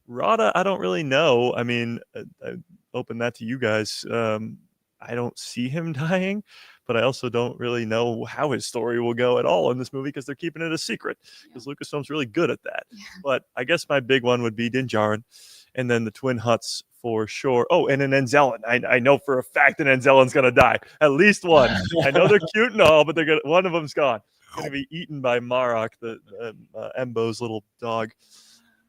Rada, I don't really know. I mean, I open that to you guys. I don't see him dying, but I also don't really know how his story will go at all in this movie because they're keeping it a secret because Lucasfilm's really good at that. But I guess my big one would be Din Djarin, and then the twin Hutts for sure. Oh, and an Enzellan. I know for a fact an Enzellan's gonna die. At least one. I know they're cute and all, but one of them's gone. Going to be eaten by Marok, the Embo's little dog.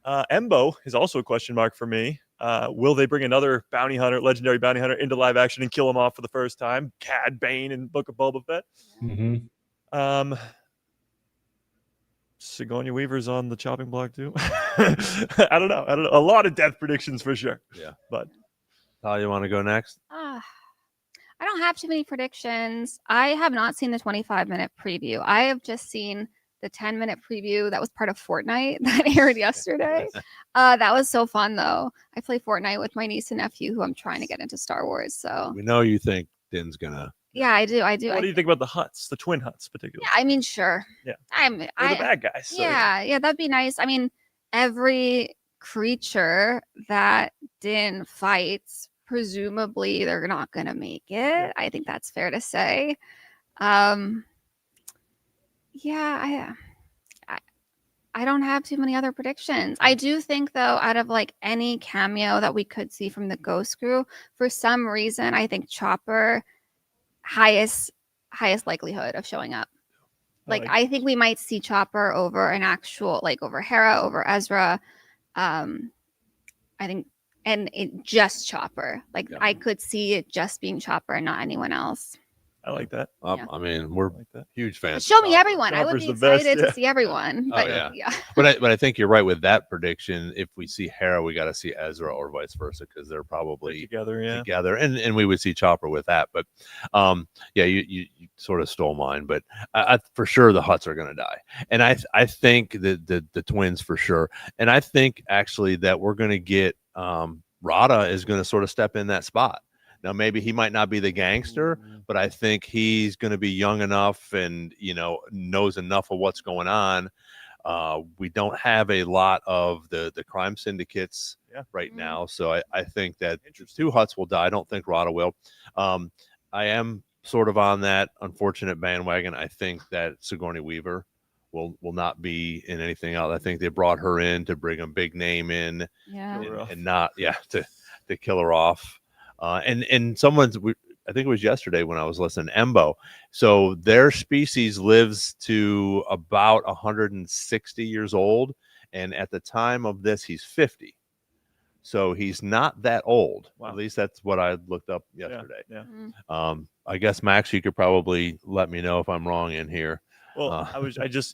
Embo is also a question mark for me. Will they bring another bounty hunter, legendary bounty hunter, into live action and kill him off for the first time? Cad Bane in Book of Boba Fett. Sigourney Weaver's on the chopping block too. I don't know. A lot of death predictions for sure. Yeah. But Tal, you want to go next? I don't have too many predictions. I have not seen the 25-minute preview. I have just seen the 10-minute preview that was part of Fortnite that aired yesterday. That was so fun, though. I play Fortnite with my niece and nephew, who I'm trying to get into Star Wars. So we know you think Din's gonna. Yeah, I do. What do you think about the Hutts, the twin Hutts, particularly? Yeah, I mean, sure. Yeah, they're the bad guys. So yeah, that'd be nice. I mean, every creature that Din fights, presumably they're not gonna make it. I think that's fair to say. Yeah, I don't have too many other predictions. I do think, though, out of like any cameo that we could see from the Ghost Crew, for some reason, I think Chopper highest likelihood of showing up. Like I think we might see Chopper over an actual, like over Hera, over Ezra. I think, and it just Chopper. Like I could see it just being Chopper and not anyone else. I like that. I mean, we're huge fans. Show me everyone. Chopper's I would be the best, excited to see everyone. But, yeah. But I think you're right with that prediction. If we see Hera, we got to see Ezra or vice versa because they're probably together, and we would see Chopper with that. But you sort of stole mine. But I for sure the Hutts are going to die, and I think the twins for sure, and I think actually that we're going to get Rada is going to sort of step in that spot. Now, maybe he might not be the gangster, but I think he's going to be young enough and, knows enough of what's going on. We don't have a lot of the crime syndicates right now. So I think that two Hutts will die. I don't think Rada will. I am sort of on that unfortunate bandwagon. I think that Sigourney Weaver will not be in anything else. I think they brought her in to bring a big name in and not, to kill her off. And I think it was yesterday when I was listening to Embo. So their species lives to about 160 years old. And at the time of this, he's 50. So he's not that old. Wow. At least that's what I looked up yesterday. Yeah. I guess, Max, you could probably let me know if I'm wrong in here. Well,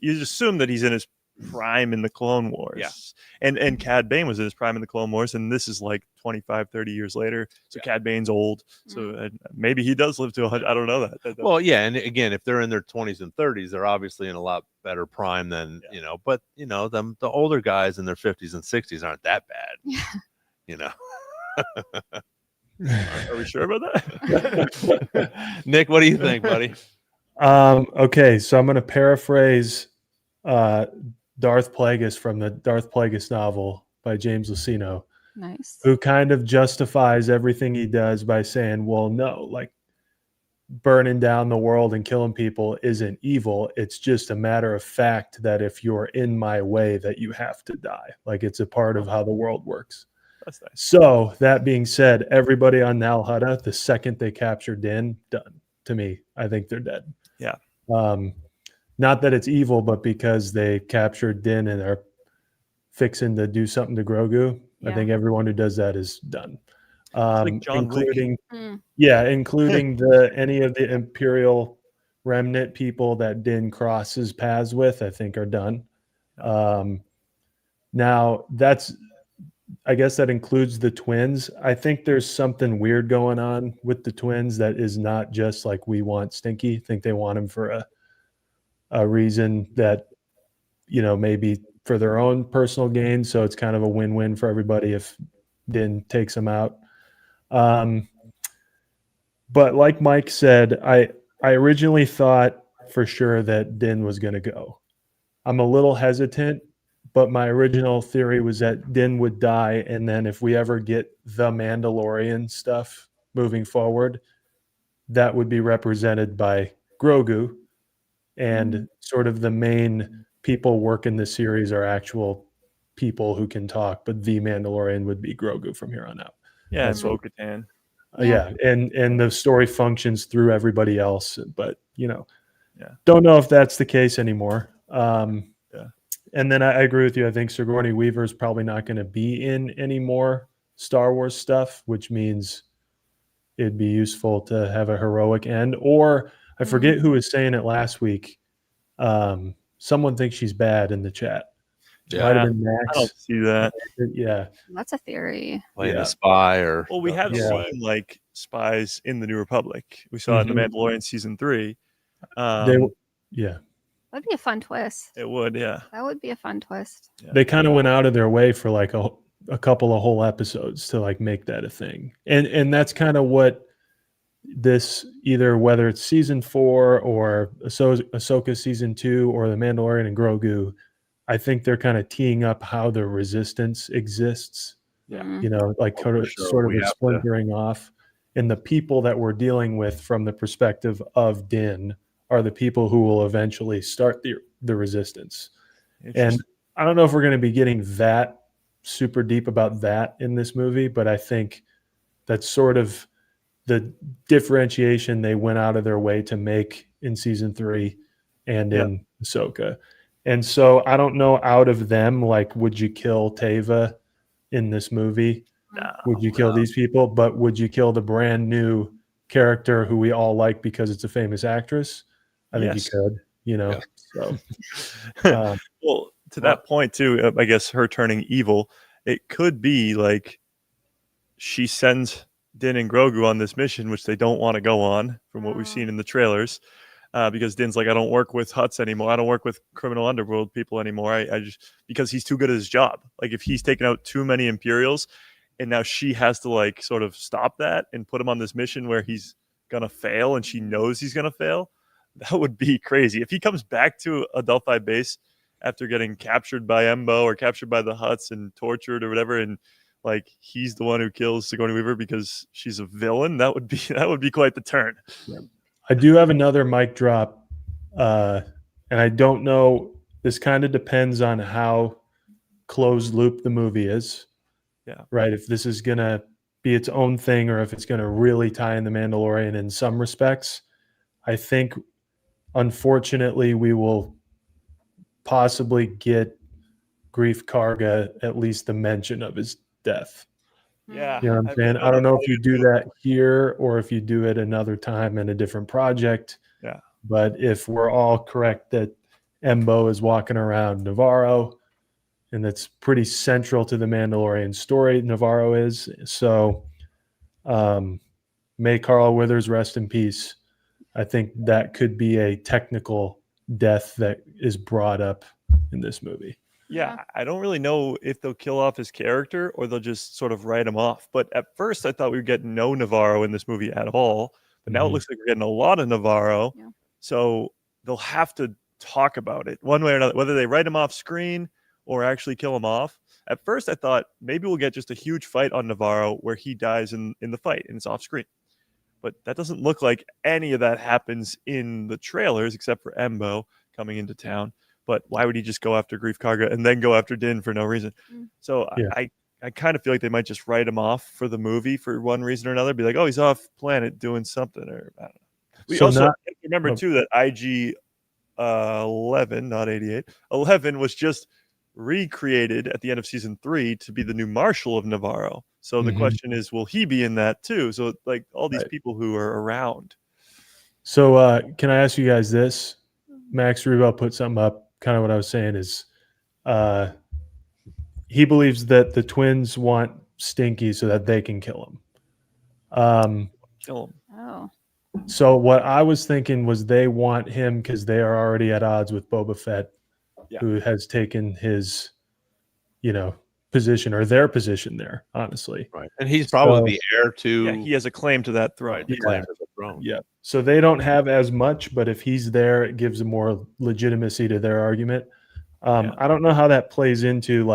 you assume that he's in his prime in the Clone Wars. Yeah. And Cad Bane was in his prime in the Clone Wars, and this is like 25, 30 years later. So Cad Bane's old. So maybe he does live to 100. I don't know that. Well, yeah. And again, if they're in their 20s and 30s, they're obviously in a lot better prime than, but the older guys in their 50s and 60s aren't that bad. Are we sure about that? Nick, what do you think, buddy? Okay. So I'm going to paraphrase, Darth Plagueis from the Darth Plagueis novel by James Luceno. Nice. Who kind of justifies everything he does by saying, well, no, like burning down the world and killing people isn't evil. It's just a matter of fact that if you're in my way, that you have to die. Like it's a part of how the world works. That's nice. So that being said, everybody on Nal Hutta, the second they capture Din, done. To me, I think they're dead. Yeah. Not that it's evil, but because they captured Din and are fixing to do something to Grogu. Yeah. I think everyone who does that is done. Like John including any of the Imperial remnant people that Din crosses paths with, I think are done. Now I guess that includes the twins. I think there's something weird going on with the twins that is not just like we want Stinky. I think they want him for a reason that, maybe for their own personal gain. So it's kind of a win-win for everybody if Din takes him out. But like Mike said, I originally thought for sure that Din was going to go. I'm a little hesitant, but my original theory was that Din would die, and then if we ever get the Mandalorian stuff moving forward, that would be represented by Grogu, and sort of the main people working the series are actual people who can talk, but the Mandalorian would be Grogu from here on out. Yeah, That's what- Bo-Katan. Yeah, and the story functions through everybody else, but Yeah. don't know if that's the case anymore. Yeah. And then I agree with you. I think Sigourney Weaver is probably not going to be in any more Star Wars stuff, which means it'd be useful to have a heroic end. Or I forget who was saying it last week. Someone thinks she's bad in the chat. It might have been I don't Max. see that. Yeah. That's a theory. Playing Yeah. a spy or Well, we have Yeah. seen like spies in the New Republic. We saw it in the Mandalorian season 3. Yeah. That'd be a fun twist. It would, yeah. That would be a fun twist. They kind of went out of their way for like a couple of whole episodes to like make that a thing. And that's kind of what this, either whether it's season 4 or Ahsoka season 2 or the Mandalorian and Grogu, I think they're kind of teeing up how the resistance exists. Yeah. Like for sure. sort of We have to- splintering off. And the people that we're dealing with from the perspective of Din are the people who will eventually start the resistance. And I don't know if we're going to be getting that super deep about that in this movie, but I think that's sort of the differentiation they went out of their way to make in season 3 and in Ahsoka. And so I don't know, out of them, like, would you kill Teva in this movie? No, Would you kill these people? But would you kill the brand new character who we all like because it's a famous actress? I think Yes. you could, Yeah. So well, to that point too, I guess her turning evil, it could be like she sends Din and Grogu on this mission, which they don't want to go on from what we've seen in the trailers, because Din's like, I don't work with Hutts anymore. I don't work with criminal underworld people anymore. I just, because he's too good at his job. Like if he's taken out too many Imperials, and now she has to like sort of stop that and put him on this mission where he's gonna fail, and she knows he's gonna fail. That would be crazy. If he comes back to Adelphi base after getting captured by Embo or captured by the Hutts and tortured or whatever, and like he's the one who kills Sigourney Weaver because she's a villain, that would be quite the turn. I do have another mic drop, and I don't know. This kind of depends on how closed loop the movie is. Yeah. Right. If this is gonna be its own thing, or if it's gonna really tie in the Mandalorian in some respects, I think, unfortunately, we will possibly get Grief Karga at least the mention of his death. Yeah. You know what I'm saying? I don't know if you do that here or if you do it another time in a different project. Yeah. But if we're all correct that Embo is walking around Navarro, and that's pretty central to the Mandalorian story, Navarro is. So may Carl Withers rest in peace. I think that could be a technical death that is brought up in this movie. Yeah, I don't really know if they'll kill off his character or they'll just sort of write him off. But at first, I thought we would get no Navarro in this movie at all. But now it looks like we're getting a lot of Navarro. Yeah. So they'll have to talk about it one way or another, whether they write him off screen or actually kill him off. At first, I thought maybe we'll get just a huge fight on Navarro where he dies in the fight and it's off screen. But that doesn't look like any of that happens in the trailers except for Embo coming into town. But why would he just go after Grief Karga and then go after Din for no reason? So Yeah. I kind of feel like they might just write him off for the movie for one reason or another. Be like, oh, he's off planet doing something, or I don't know. We So also not- have to remember too that IG 11, not 88, 11 was just recreated at the end of season 3 to be the new Marshal of Navarro. So the question is, will he be in that too? So like all these Right. people who are around. So can I ask you guys this? Max Rebo put something up. Kind of what I was saying is he believes that the twins want Stinky so that they can kill him. Kill him. Oh. So what I was thinking was they want him because they are already at odds with Boba Fett, Yeah. who has taken his, position or their position there, honestly. Right. And he's probably So- the heir to Yeah, he has a claim to that throne. right, the Yeah. claim to the throne. Yeah. So they don't have as much, but if he's there, it gives more legitimacy to their argument. Yeah. I don't know how that plays into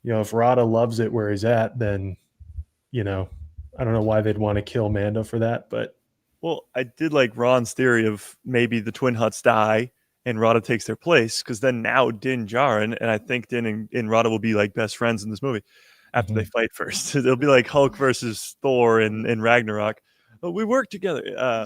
if Rada loves it where he's at, then, I don't know why they'd want to kill Mando for that, but Well, I did like Ron's theory of maybe the Twin Huts die and Rada takes their place, because then now Din Djarin, and I think Din and Rada will be like best friends in this movie after they fight first. It'll be like Hulk versus Thor in Ragnarok. But we work together.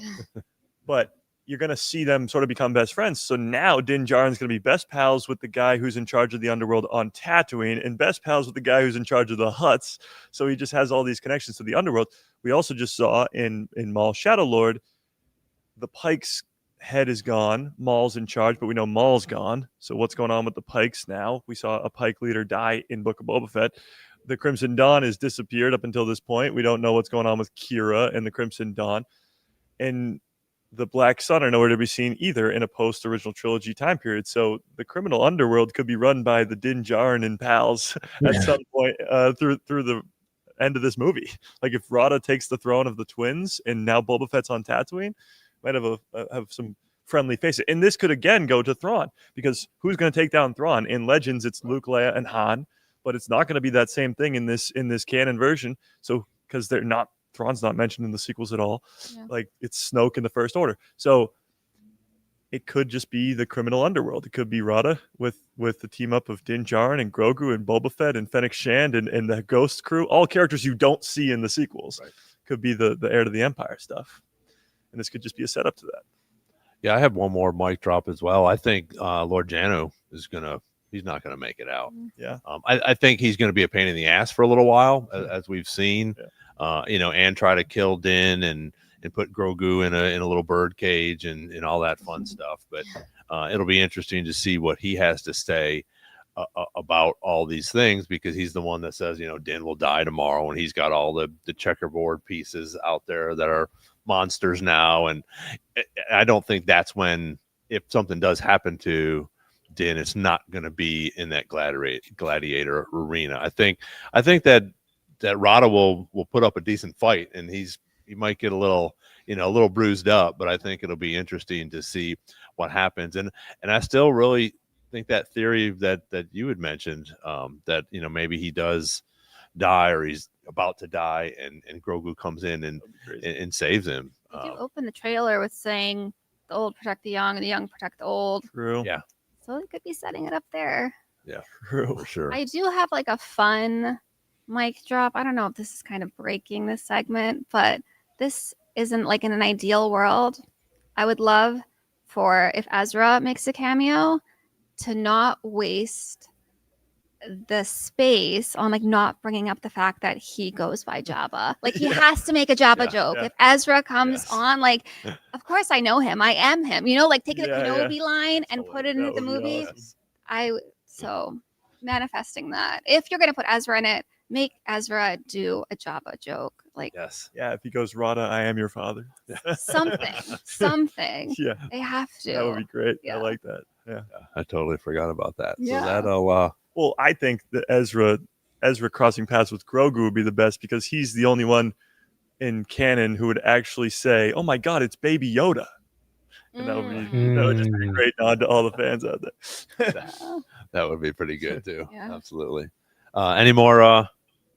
But you're going to see them sort of become best friends. So now Din Djarin's going to be best pals with the guy who's in charge of the underworld on Tatooine and best pals with the guy who's in charge of the Huts. So he just has all these connections to the underworld. We also just saw in Maul Shadow Lord, the Pike's head is gone. Maul's in charge, but we know Maul's gone. So what's going on with the Pikes now? We saw a Pike leader die in Book of Boba Fett. The Crimson Dawn has disappeared up until this point. We don't know what's going on with Kira and the Crimson Dawn. And the Black Sun are nowhere to be seen either in a post-original trilogy time period. So the criminal underworld could be run by the Din Djarin and pals at some point through the end of this movie. Like if Rada takes the throne of the twins and now Boba Fett's on Tatooine, might have some friendly faces. And this could again go to Thrawn, because who's going to take down Thrawn? In Legends, it's Luke, Leia, and Han, but it's not going to be that same thing in this canon version. So because Thrawn's not mentioned in the sequels at all. Yeah. Like it's Snoke in the First Order. So it could just be the criminal underworld. It could be Rada with the team up of Din Djarin and Grogu and Boba Fett and Fennec Shand and the Ghost crew, all characters you don't see in the sequels. Right. Could be the heir to the Empire stuff. And this could just be a setup to that. Yeah, I have one more mic drop as well. I think Lord Janu he's not gonna make it out. Yeah. I think he's gonna be a pain in the ass for a little while, as we've seen. Yeah. And try to kill Din and put Grogu in a little bird cage and all that fun stuff. But it'll be interesting to see what he has to say about all these things, because he's the one that says, Din will die tomorrow, and he's got all the checkerboard pieces out there that are monsters now. And I don't think that's when, if something does happen to Din, it's not going to be in that gladiator arena. I think that Rada will put up a decent fight, and he might get a little bruised up, but I think it'll be interesting to see what happens. And I still really think that theory that you had mentioned, that maybe he does die, or he's about to die, and Grogu comes in and saves him. They do open the trailer with saying the old protect the young and the young protect the old. True. Yeah. So they could be setting it up there. Yeah, True. for sure. I do have like a fun mic drop. I don't know if this is kind of breaking this segment, but this isn't like in an ideal world. I would love for, if Ezra makes a cameo, to not waste the space on like not bringing up the fact that he goes by Jabba. Like he has to make a Jabba joke. yeah. If Ezra comes Yes. on, like, of course I know him. I am him. Like take the Yeah, Kenobi line and put it into That the would be movie. awesome. So manifesting that. If you're gonna put Ezra in it, make Ezra do a Jabba joke. Like Yes. Yeah, if he goes, Rada, I am your father. something. Yeah, They have to. that would be great. Yeah. I like that. Yeah. I totally forgot about that. Yeah. So that'll Well, I think that Ezra crossing paths with Grogu would be the best, because he's the only one in canon who would actually say, "Oh my God, it's Baby Yoda," and that would just be a great nod to all the fans out there. that would be pretty good too. Yeah. Absolutely. Any more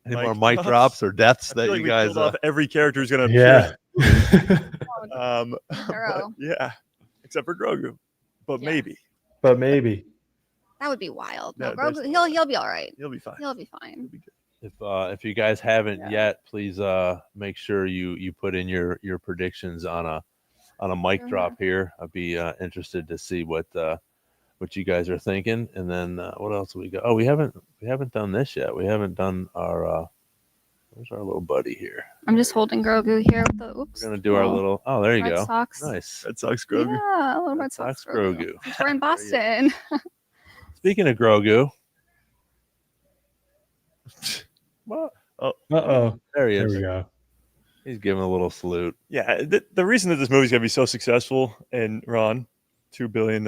Mic mic drops? drops or deaths I that feel like you we guys killed off every character who's going to appear. Yeah. Thorough. Yeah, except for Grogu, but Yeah. maybe But maybe. That would be wild. No, No, there's Grogu, no- he'll be all right. he'll be fine. He'll be fine. He'll be good. if you guys haven't Yeah. yet, please make sure you put in your predictions on a mic Mhm. drop here. I'd be interested to see what you guys are thinking. And then what else we got? Oh, we haven't done this yet. We haven't done our where's our little buddy here? I'm just holding Grogu here with the oops. We're gonna do our little there you Red go. Sox. Nice. Red Sox Grogu. Yeah, a little Red Red Sox Sox Grogu. Since we're in Boston. Speaking of Grogu, Well, oh, Uh-oh. There he There is. we go. He's giving a little salute. yeah. The reason that this movie's gonna be so successful, and Ron, $2 billion.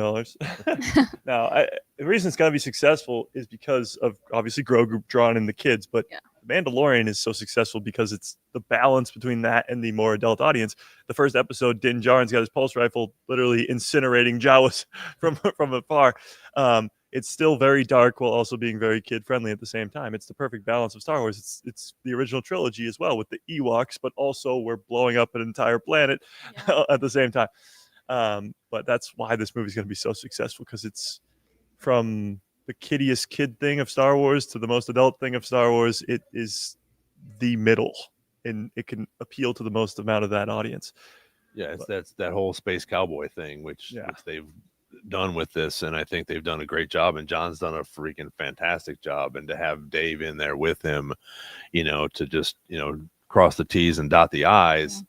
Now, the reason it's gonna be successful is because of obviously Grogu drawing in the kids, but Yeah. Mandalorian is so successful because it's the balance between that and the more adult audience. The first episode, Din Djarin's got his pulse rifle literally incinerating Jawas from afar. It's still very dark while also being very kid friendly at the same time. It's the perfect balance of Star Wars. It's the original trilogy as well with the Ewoks, but also we're blowing up an entire planet Yeah. at the same time. But that's why this movie's going to be so successful, because it's from the kiddiest kid thing of Star Wars to the most adult thing of Star Wars. It is the middle, and it can appeal to the most amount of that audience. Yeah, that's that whole space cowboy thing, which Yeah. they've done with this, and I think they've done a great job. And John's done a freaking fantastic job. And to have Dave in there with him, to just cross the T's and dot the I's.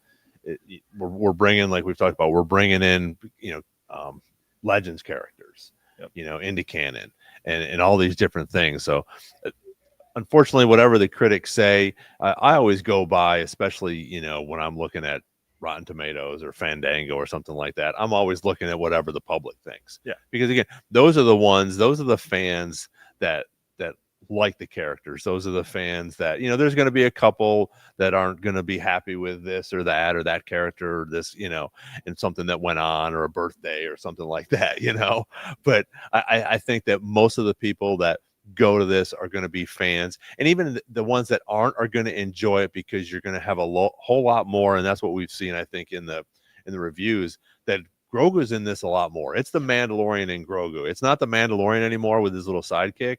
We're bringing, like we've talked about, we're bringing in Legends characters, into canon and all these different things. So unfortunately, whatever the critics say, I always go by, especially when I'm looking at Rotten Tomatoes or Fandango or something like that. I'm always looking at whatever the public thinks. Yeah. Because again, those are the fans that like the characters. Those are the fans that, there's going to be a couple that aren't going to be happy with this or that character or this, and something that went on or a birthday or something like that, but I think that most of the people that go to this are going to be fans, and even the ones that aren't are going to enjoy it, because you're going to have a whole lot more. And that's what we've seen, I think, in the reviews, that Grogu's in this a lot more. It's the Mandalorian and Grogu. It's not the Mandalorian anymore with his little sidekick.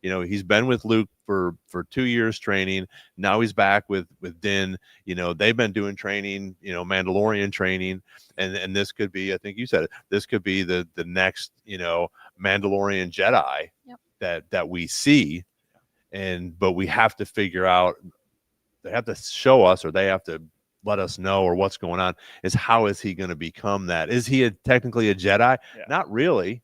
He's been with Luke for 2 years training. Now he's back with Din. They've been doing training, Mandalorian training, and this could be, I think you said it, this could be the next, Mandalorian Jedi that we see. But we have to figure out, they have to show us, or they have to let us know, or what's going on, is how is he going to become that? Is he technically a Jedi? Yeah. Not really.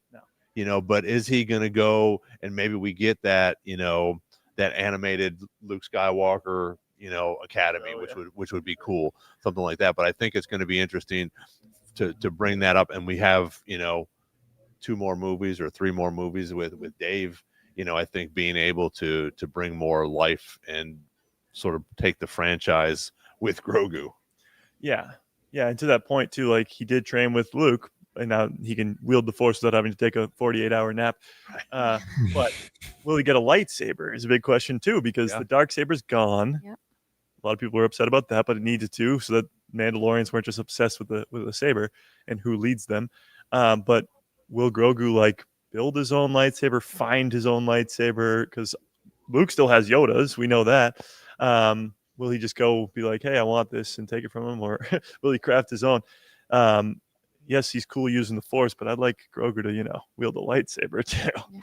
No. But is he going to go, and maybe we get that, that animated Luke Skywalker, Academy, which would be cool, something like that. But I think it's going to be interesting to bring that up. And we have, 2 more movies or 3 more movies with Dave, I think being able to bring more life and sort of take the franchise with Grogu. Yeah. And to that point too, like, he did train with Luke, and now he can wield the Force without having to take a 48-hour nap. But will he get a lightsaber is a big question too, because the Darksaber's gone. Yep. A lot of people were upset about that, but it needed to, so that Mandalorians weren't just obsessed with the saber and who leads them. But will Grogu build his own lightsaber, find his own lightsaber? Because Luke still has Yoda's, we know that. Will he just go be like, hey, I want this, and take it from him, or will he craft his own? Yes, he's cool using the Force, but I'd like Grogu to, wield a lightsaber too. Yeah.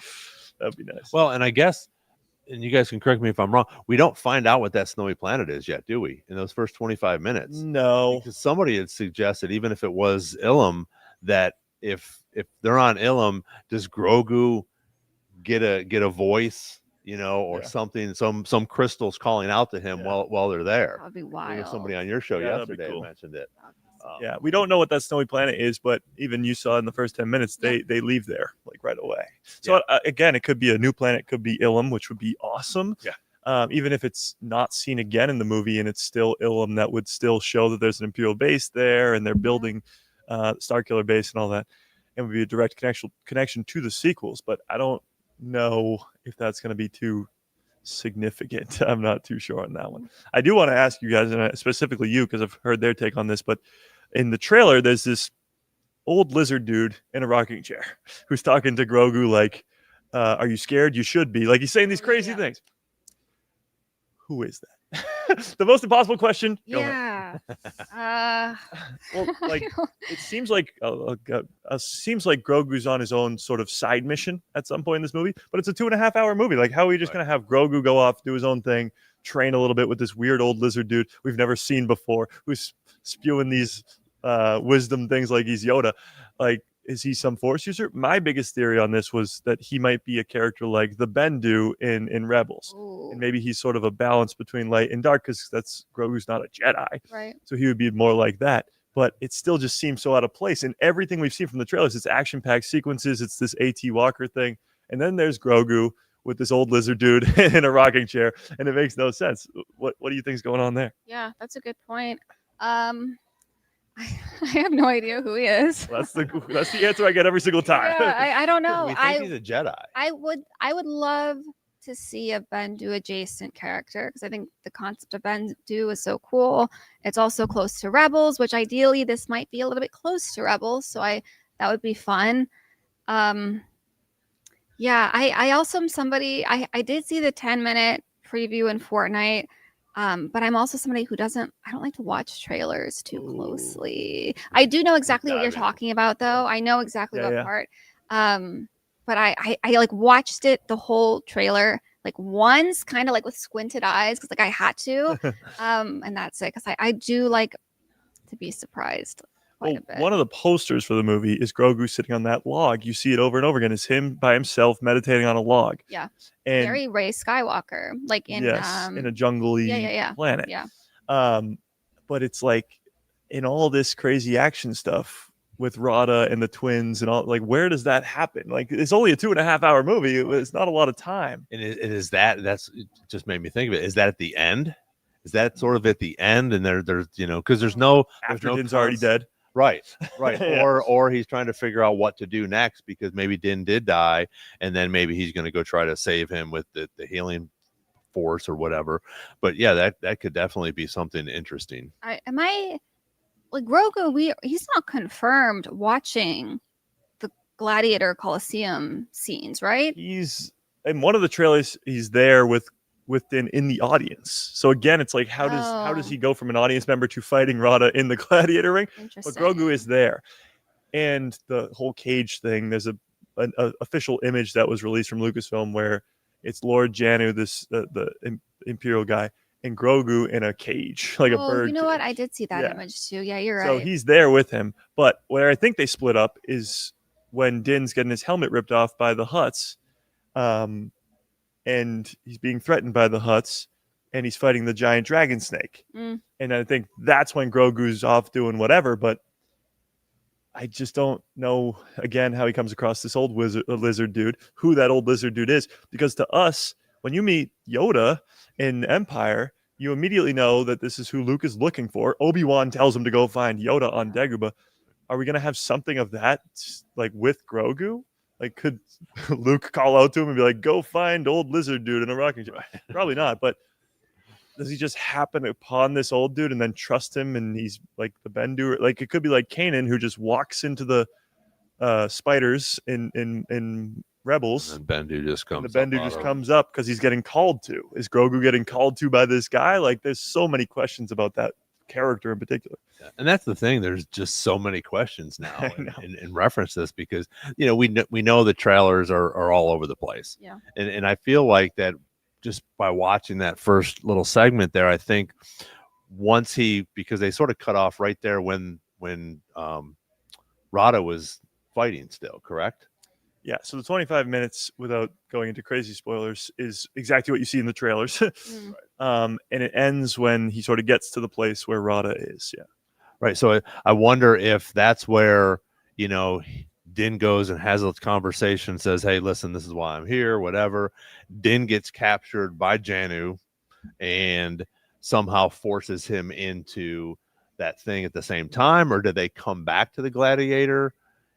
That'd be nice. Well, and I guess, and you guys can correct me if I'm wrong, we don't find out what that snowy planet is yet, do we? In those first 25 minutes? No. Because somebody had suggested, even if it was Ilum, that if they're on Ilum, does Grogu get a voice, or something, some crystals calling out to him while they're there? That'd be I think wild. somebody on your show that'd be yesterday cool. mentioned it. Yeah, we don't know what that snowy planet is, but even you saw in the first 10 minutes, they leave there right away. So again, it could be a new planet, could be Ilum, which would be awesome. Yeah. Even if it's not seen again in the movie and it's still Ilum, that would still show that there's an Imperial base there and they're building Starkiller base and all that, and would be a direct connection to the sequels. But I don't know if that's going to be too significant. I'm not too sure on that one. I do want to ask you guys, and specifically you, because I've heard their take on this, but in the trailer, there's this old lizard dude in a rocking chair who's talking to Grogu like, are you scared? You should be. Like, he's saying these crazy things. Who is that? The most impossible question. Go ahead. Yeah. Well, it seems like Grogu's on his own sort of side mission at some point in this movie, but it's a 2.5-hour movie. Like, how are we just going to have Grogu go off, do his own thing, train a little bit with this weird old lizard dude we've never seen before, who's spewing these wisdom things like he's Yoda? Like, is he some Force user? My biggest theory on this was that he might be a character like the Bendu in Rebels. Ooh, And maybe he's sort of a balance between light and dark, because that's Grogu's not a Jedi. right. So he would be more like that. But it still just seems so out of place. And everything we've seen from the trailers, it's action-packed sequences. It's this A.T. Walker thing. And then there's Grogu with this old lizard dude in a rocking chair. And it makes no sense. What do you think's going on there? Yeah, that's a good point. I have no idea who he is. That's the answer I get every single time. Yeah, I don't know. We think he's a Jedi. I would love to see a Bendu adjacent character, because I think the concept of Bendu is so cool. It's also close to Rebels, which ideally this might be a little bit close to Rebels, so that would be fun. Yeah, I also am somebody, I did see the 10-minute preview in Fortnite. But I'm also somebody who I don't like to watch trailers too closely. I do know exactly what you're talking about, though. I know exactly what part. But I like watched it, the whole trailer, like once, kind of like with squinted eyes, because like I had to. And that's it, because I do like to be surprised quite a bit. One of the posters for the movie is Grogu sitting on that log. You see it over and over again. It's him by himself meditating on a log. Yeah. And Very Rey Skywalker, like in in a jungly planet. Yeah. But it's like in all this crazy action stuff with Rada and the twins and all, like, where does that happen? Like, it's only a 2.5 hour movie. It's not a lot of time. And that's it just made me think of it. Is that at the end? Is that sort of at the end? And there's because there's no Din's already dead. Right. Yeah. Or he's trying to figure out what to do next, because maybe Din did die, and then maybe he's going to go try to save him with the healing force or whatever. But yeah, that could definitely be something interesting. Like Grogu, he's not confirmed watching the Gladiator Coliseum scenes, right? He's in one of the trailers. He's there with Din in the audience. So again, it's like, how does he go from an audience member to fighting Rada in the Gladiator ring? But Grogu is there, and the whole cage thing. There's an official image that was released from Lucasfilm where it's Lord Janu, the Imperial guy, and Grogu in a cage, like a bird. You know cage. what? I did see that image too. Yeah, you're right. So he's there with him. But where I think they split up is when Din's getting his helmet ripped off by the Hutts, and he's being threatened by the Hutts, and he's fighting the giant dragon snake. And I think that's when Grogu's off doing whatever. But I just don't know, again, how he comes across this old lizard dude, who that old lizard dude is. Because to us, when you meet Yoda in Empire, you immediately know that this is who Luke is looking for. Obi-Wan tells him to go find Yoda on Dagobah. Are we going to have something of that, like, with Grogu? Like, could Luke call out to him and be like, go find old lizard dude in a rocking chair? Probably not. But does he just happen upon this old dude and then trust him, and he's like the Bendu? Like, it could be like Kanan, who just walks into the spiders in Rebels. And Bendu just comes. The Bendu just comes up because he's getting called to. Is Grogu getting called to by this guy? Like, there's so many questions about that character in particular. And that's the thing. There's just so many questions now in reference to this, because we know the trailers are all over the place. Yeah. And I feel like that just by watching that first little segment there, I think once because they sort of cut off right there when Rada was fighting still, correct? Yeah, so the 25 minutes, without going into crazy spoilers, is exactly what you see in the trailers. And it ends when he sort of gets to the place where Rada is. Yeah. Right. So I wonder if that's where, Din goes and has a conversation, says, hey, listen, this is why I'm here, whatever. Din gets captured by Janu and somehow forces him into that thing at the same time. Or did they come back to the Gladiator?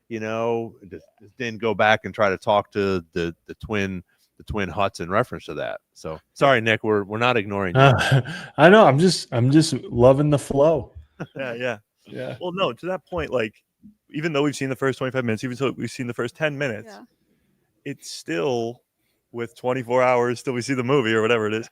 Does Din go back and try to talk to the twin Hutts in reference to that? So sorry, Nick, we're not ignoring you. I know. I'm just loving the flow. Yeah. Well, no, to that point, like, even though we've seen the first 25 minutes, even though we've seen the first 10 minutes, it's still, with 24 hours till we see the movie or whatever it is,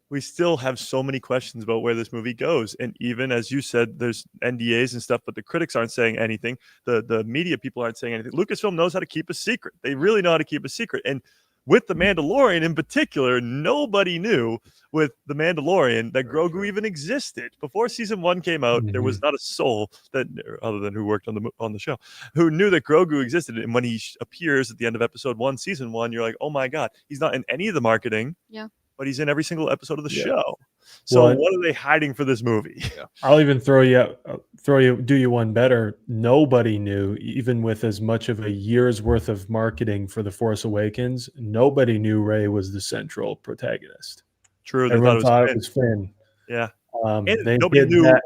we still have so many questions about where this movie goes. And even, as you said, there's NDAs and stuff, but the critics aren't saying anything. The media people aren't saying anything. Lucasfilm knows how to keep a secret. They really know how to keep a secret. And with the Mandalorian in particular, nobody knew with the Mandalorian that Grogu even existed before season 1 came out. There was not a soul that, other than who worked on the show, who knew that Grogu existed. And when he appears at the end of episode 1, season 1, you're like, oh my god, he's not in any of the marketing. Yeah. But he's in every single episode of the Yeah. show. So Well, what are they hiding for this movie? I'll even do you one better. Nobody knew, even with as much of a year's worth of marketing for The Force Awakens, nobody knew Rey was the central protagonist. True, they Everyone thought it was Finn. Yeah. And And nobody knew. that.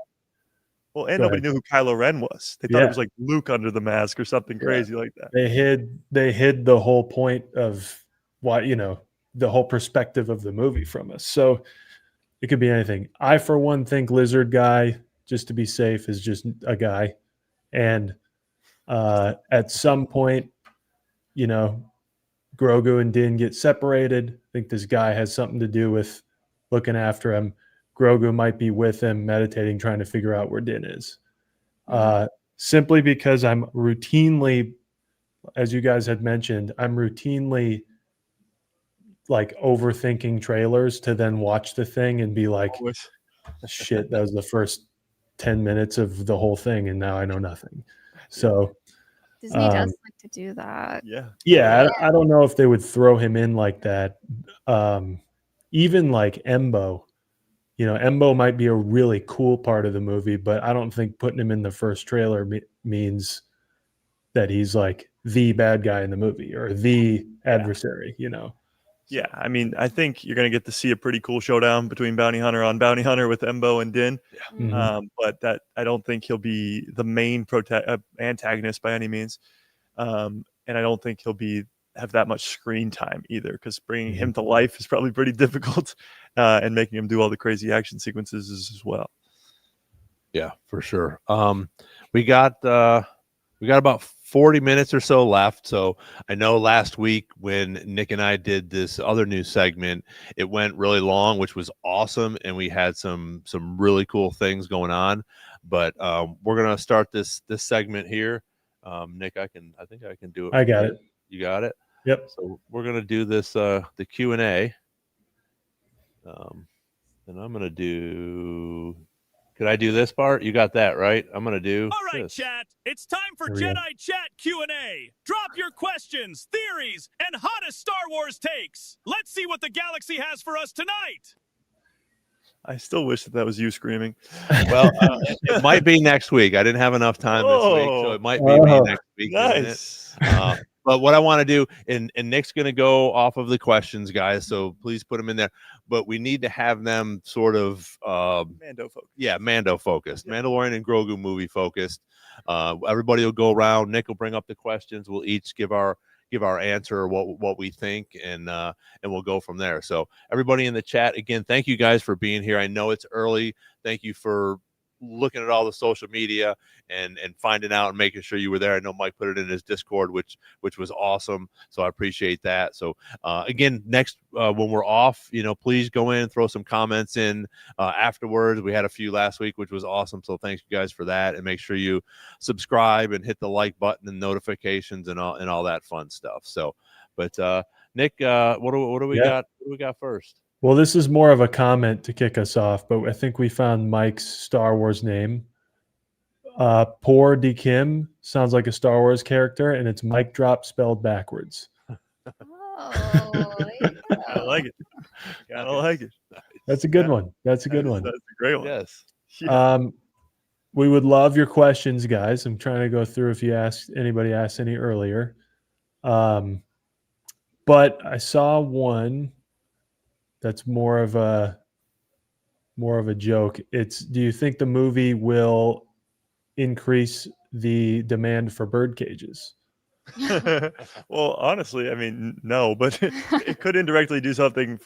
Well, and Go nobody ahead. knew who Kylo Ren was. They thought Yeah. it was like Luke under the mask or something crazy like that. They hid the whole point of why, the whole perspective of the movie from us. So it could be anything. I, for one, think Lizard Guy, just to be safe, is just a guy. And at some point, Grogu and Din get separated. I think this guy has something to do with looking after him. Grogu might be with him, meditating, trying to figure out where Din is. Simply because I'm routinely, as you guys had mentioned, I'm routinely like overthinking trailers to then watch the thing and be like, shit, that was the first 10 minutes of the whole thing, and now I know nothing. So Disney does like to do that. Yeah. I don't know if they would throw him in like that. Even like Embo, Embo might be a really cool part of the movie, but I don't think putting him in the first trailer means that he's like the bad guy in the movie or the adversary, Yeah, I mean, I think you're going to get to see a pretty cool showdown between Bounty Hunter on Bounty Hunter with Embo and Din. But that I don't think he'll be the main antagonist by any means. And I don't think he'll have that much screen time either, because bringing him to life is probably pretty difficult, and making him do all the crazy action sequences as well. Yeah, for sure. We got about 40 minutes or so left. So I know last week when Nick and I did this other new segment, it went really long, which was awesome, and we had some really cool things going on. But we're gonna start this segment here. Nick, I think I can do it. I got it. You got it. Yep. So we're gonna do this the Q&A. And I'm gonna do. Could I do this part? You got that right. I'm gonna do. All right, this. chat. It's time for There we go. Jedi Chat Q&A. Drop your questions, theories, and hottest Star Wars takes. Let's see what the galaxy has for us tonight. I still wish that was you screaming. Well, it might be next week. I didn't have enough time this week, so it might be me next week. Nice. But what I want to do, and Nick's going to go off of the questions, guys, so please put them in there. But we need to have them sort of Mando focus. Yeah, Mando focused. Yeah. Mandalorian and Grogu movie focused. Everybody will go around. Nick will bring up the questions. We'll each give our answer, what we think, and we'll go from there. So everybody in the chat, again, thank you guys for being here. I know it's early. Thank you for looking at all the social media and finding out and making sure you were there. I know Mike put it in his Discord, which was awesome. So I appreciate that. So again, next when we're off, please go in, throw some comments in afterwards. We had a few last week, which was awesome. So thanks you guys for that, and make sure you subscribe and hit the like button and notifications and all that fun stuff. So, but Nick, what do we got? What do we got first? Well, this is more of a comment to kick us off, but I think we found Mike's Star Wars name. Poor D. Kim sounds like a Star Wars character, and it's Mic Drop spelled backwards. Oh, I like it. I like it. That's a good one. That's a good one. That's a great one. Yes. Yeah. We would love your questions, guys. I'm trying to go through if anybody asked any earlier. But I saw one that's more of a joke. It's, do you think the movie will increase the demand for bird cages? Well, honestly, I mean, no, but it could indirectly do something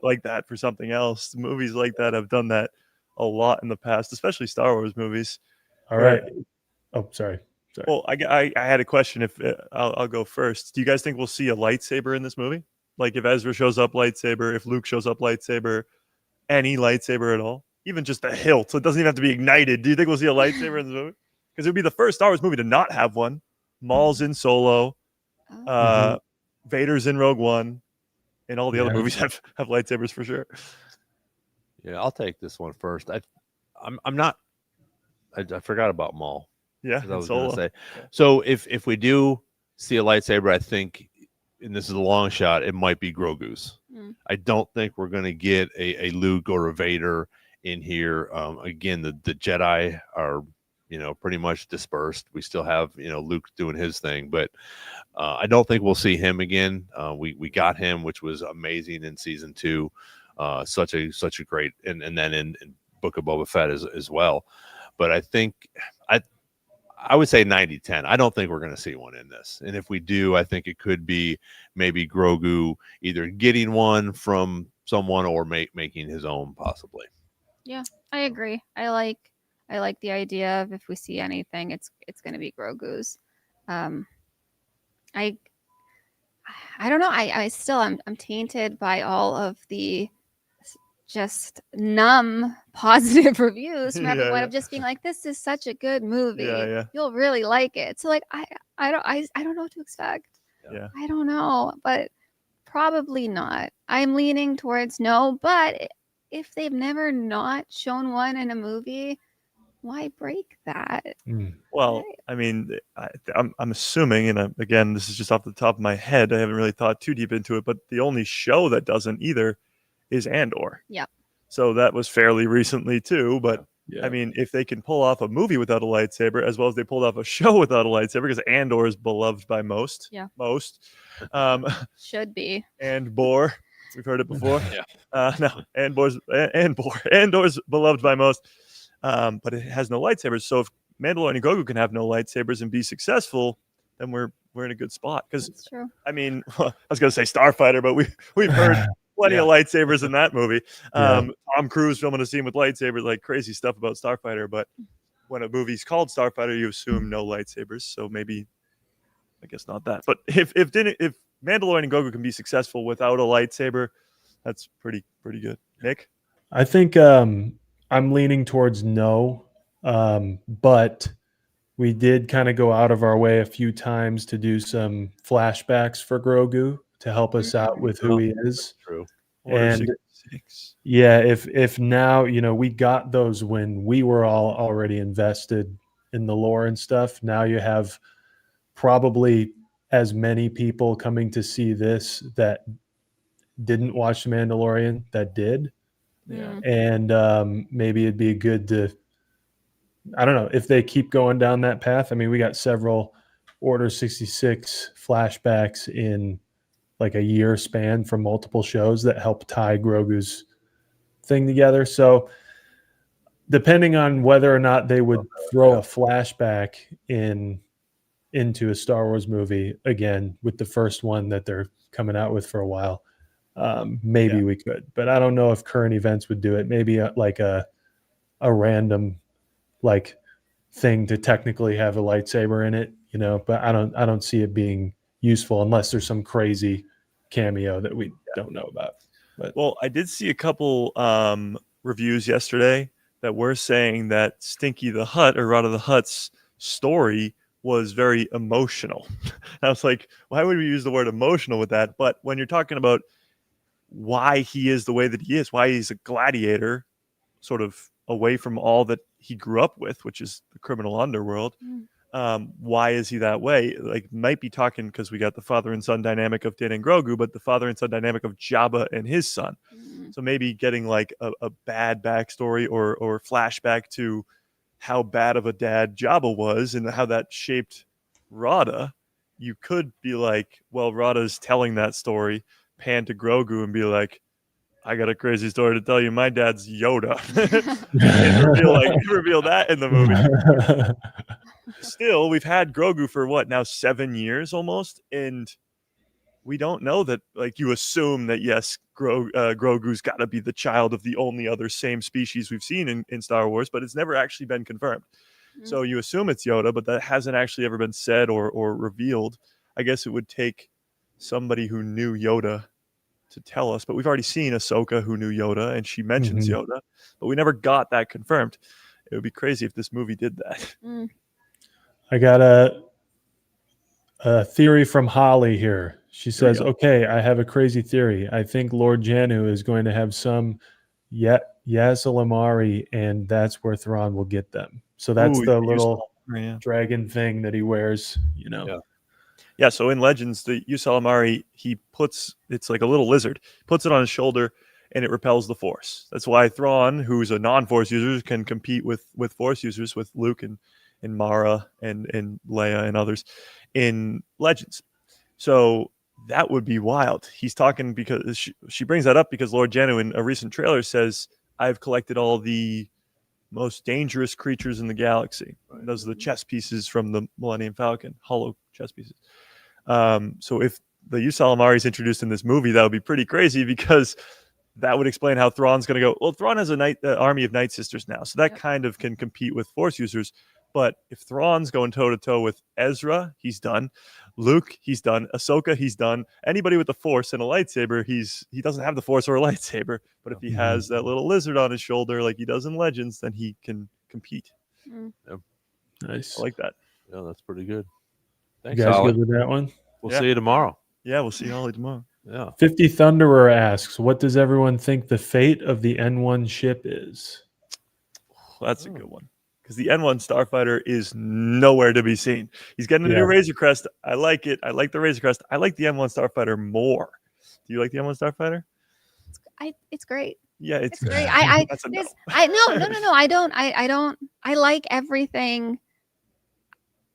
like that for something else. Movies like that have done that a lot in the past, especially Star Wars movies. All right. Oh, sorry. Well, I had a question. If I'll go first. Do you guys think we'll see a lightsaber in this movie? Like if Ezra shows up lightsaber, if Luke shows up lightsaber, any lightsaber at all, even just a hilt, so it doesn't even have to be ignited. Do you think we'll see a lightsaber in this movie? Because it would be the first Star Wars movie to not have one. Maul's in Solo. Vader's in Rogue One, and all the other Yeah. movies have lightsabers for sure. Yeah, I'll take this one first. I'm not. I forgot about Maul. Yeah, Because I and was going to Solo. say. So if we do see a lightsaber, I think, and this is a long shot, it might be Grogu's. Mm. I don't think we're going to get a Luke or a Vader in here. Again, the Jedi are, pretty much dispersed. We still have, Luke doing his thing, but I don't think we'll see him again. We got him, which was amazing in season 2. Such a great, and then in Book of Boba Fett as well. But I think I would say 90-10. I don't think we're going to see one in this. And if we do, I think it could be maybe Grogu either getting one from someone or making his own, possibly. Yeah, I agree. I like the idea of if we see anything, it's going to be Grogu's. I don't know. I still I'm tainted by all of the just numb positive reviews from everyone of just being like, this is such a good movie. Yeah. You'll really like it. So like I don't know what to expect. Yeah. I don't know, but probably not. I'm leaning towards no, but if they've never not shown one in a movie, why break that? Well, I mean, I'm assuming, and again, this is just off the top of my head. I haven't really thought too deep into it, but the only show that doesn't either is Andor. Yep. So that was fairly recently too. But Yeah. I mean, if they can pull off a movie without a lightsaber, as well as they pulled off a show without a lightsaber, because Andor is beloved by most. Yeah. Most. Should be. Andor. We've heard it before. Yeah. No, Andor's beloved by most. But it has no lightsabers. So if Mandalorian Grogu can have no lightsabers and be successful, then we're in a good spot. Because That's true. I mean, I was going to say Starfighter, but we've heard plenty of lightsabers in that movie. Tom Cruise filming a scene with lightsabers, like crazy stuff about Starfighter. But when a movie's called Starfighter, you assume no lightsabers. So maybe, I guess not that. But if Mandalorian Grogu can be successful without a lightsaber, that's pretty good. Nick? I think I'm leaning towards no, but we did kind of go out of our way a few times to do some flashbacks for Grogu to help us out with who he is. True. Order And 66. yeah, if now, we got those when we were all already invested in the lore and stuff. Now you have probably as many people coming to see this that didn't watch The Mandalorian that did. Yeah. And maybe it'd be good to, I don't know, if they keep going down that path. I mean, we got several Order 66 flashbacks in like a year span from multiple shows that help tie Grogu's thing together. So depending on whether or not they would throw a flashback into a Star Wars movie again with the first one that they're coming out with for a while, maybe we could, but I don't know if current events would do it. Maybe like a random like thing to technically have a lightsaber in it, but I don't see it being useful unless there's some crazy cameo that we don't know about. But Well, I did see a couple reviews yesterday that were saying that Stinky the Hutt or Rada the Hutt's story was very emotional. I was like, why would we use the word emotional with that? But when you're talking about why he is the way that he is, why he's a gladiator, sort of away from all that he grew up with, which is the criminal underworld. Why is he that way? Like, might be talking because we got the father and son dynamic of Din and Grogu, but the father and son dynamic of Jabba and his son. So maybe getting like a bad backstory or flashback to how bad of a dad Jabba was and how that shaped Rada. You could be like, well, Rada's telling that story, pan to Grogu and be like, I got a crazy story to tell you. My dad's Yoda. and reveal that in the movie. Still, we've had Grogu for what now 7 years almost, and we don't know that. Like, you assume that yes, Grogu's got to be the child of the only other same species we've seen in Star Wars, but it's never actually been confirmed. So you assume it's Yoda, but that hasn't actually ever been said or revealed. I guess it would take somebody who knew Yoda to tell us, but we've already seen Ahsoka who knew Yoda, and she mentions Yoda, but we never got that confirmed. It would be crazy if this movie did that. I got a theory from Holly here. She There we says, go. "Okay, I have a crazy theory. I think Lord Janu is going to have some Yasalamari, and that's where Thrawn will get them." So that's Ooh, the yeah, little yeah. dragon thing that he wears. You know. Yeah. Yeah, so in Legends, the Yusalamari, it's like a little lizard, puts it on his shoulder, and it repels the Force. That's why Thrawn, who's a non-Force user, can compete with Force users, with Luke and Mara and Leia and others in Legends. So that would be wild. He's talking because she brings that up because Lord Janu in a recent trailer says, "I've collected all the most dangerous creatures in the galaxy." Right. Those are the chess pieces from the Millennium Falcon, hollow chess pieces. So if the Yusalamari is introduced in this movie, that would be pretty crazy because that would explain how Thrawn's going to go. Well, Thrawn has a army of Night Sisters now, so that kind of can compete with Force users. But if Thrawn's going toe to toe with Ezra, he's done. Luke, he's done. Ahsoka, he's done. Anybody with the Force and a lightsaber, he doesn't have the Force or a lightsaber. But if he has that little lizard on his shoulder, like he does in Legends, then he can compete. Nice. I like that. Yeah, that's pretty good. You Thanks, guys Ollie. good with that one? We'll Yeah. see you tomorrow. Yeah, we'll see Ollie tomorrow. Yeah. 50 Thunderer asks, "What does everyone think the fate of the N1 ship is?" Well, that's a good one because the N1 Starfighter is nowhere to be seen. He's getting a new Razor Crest. I like it. I like the Razor Crest. I like the N1 Starfighter more. Do you like the N1 Starfighter? It's great. Yeah, It's great. I that's a no. no. I don't. I like everything.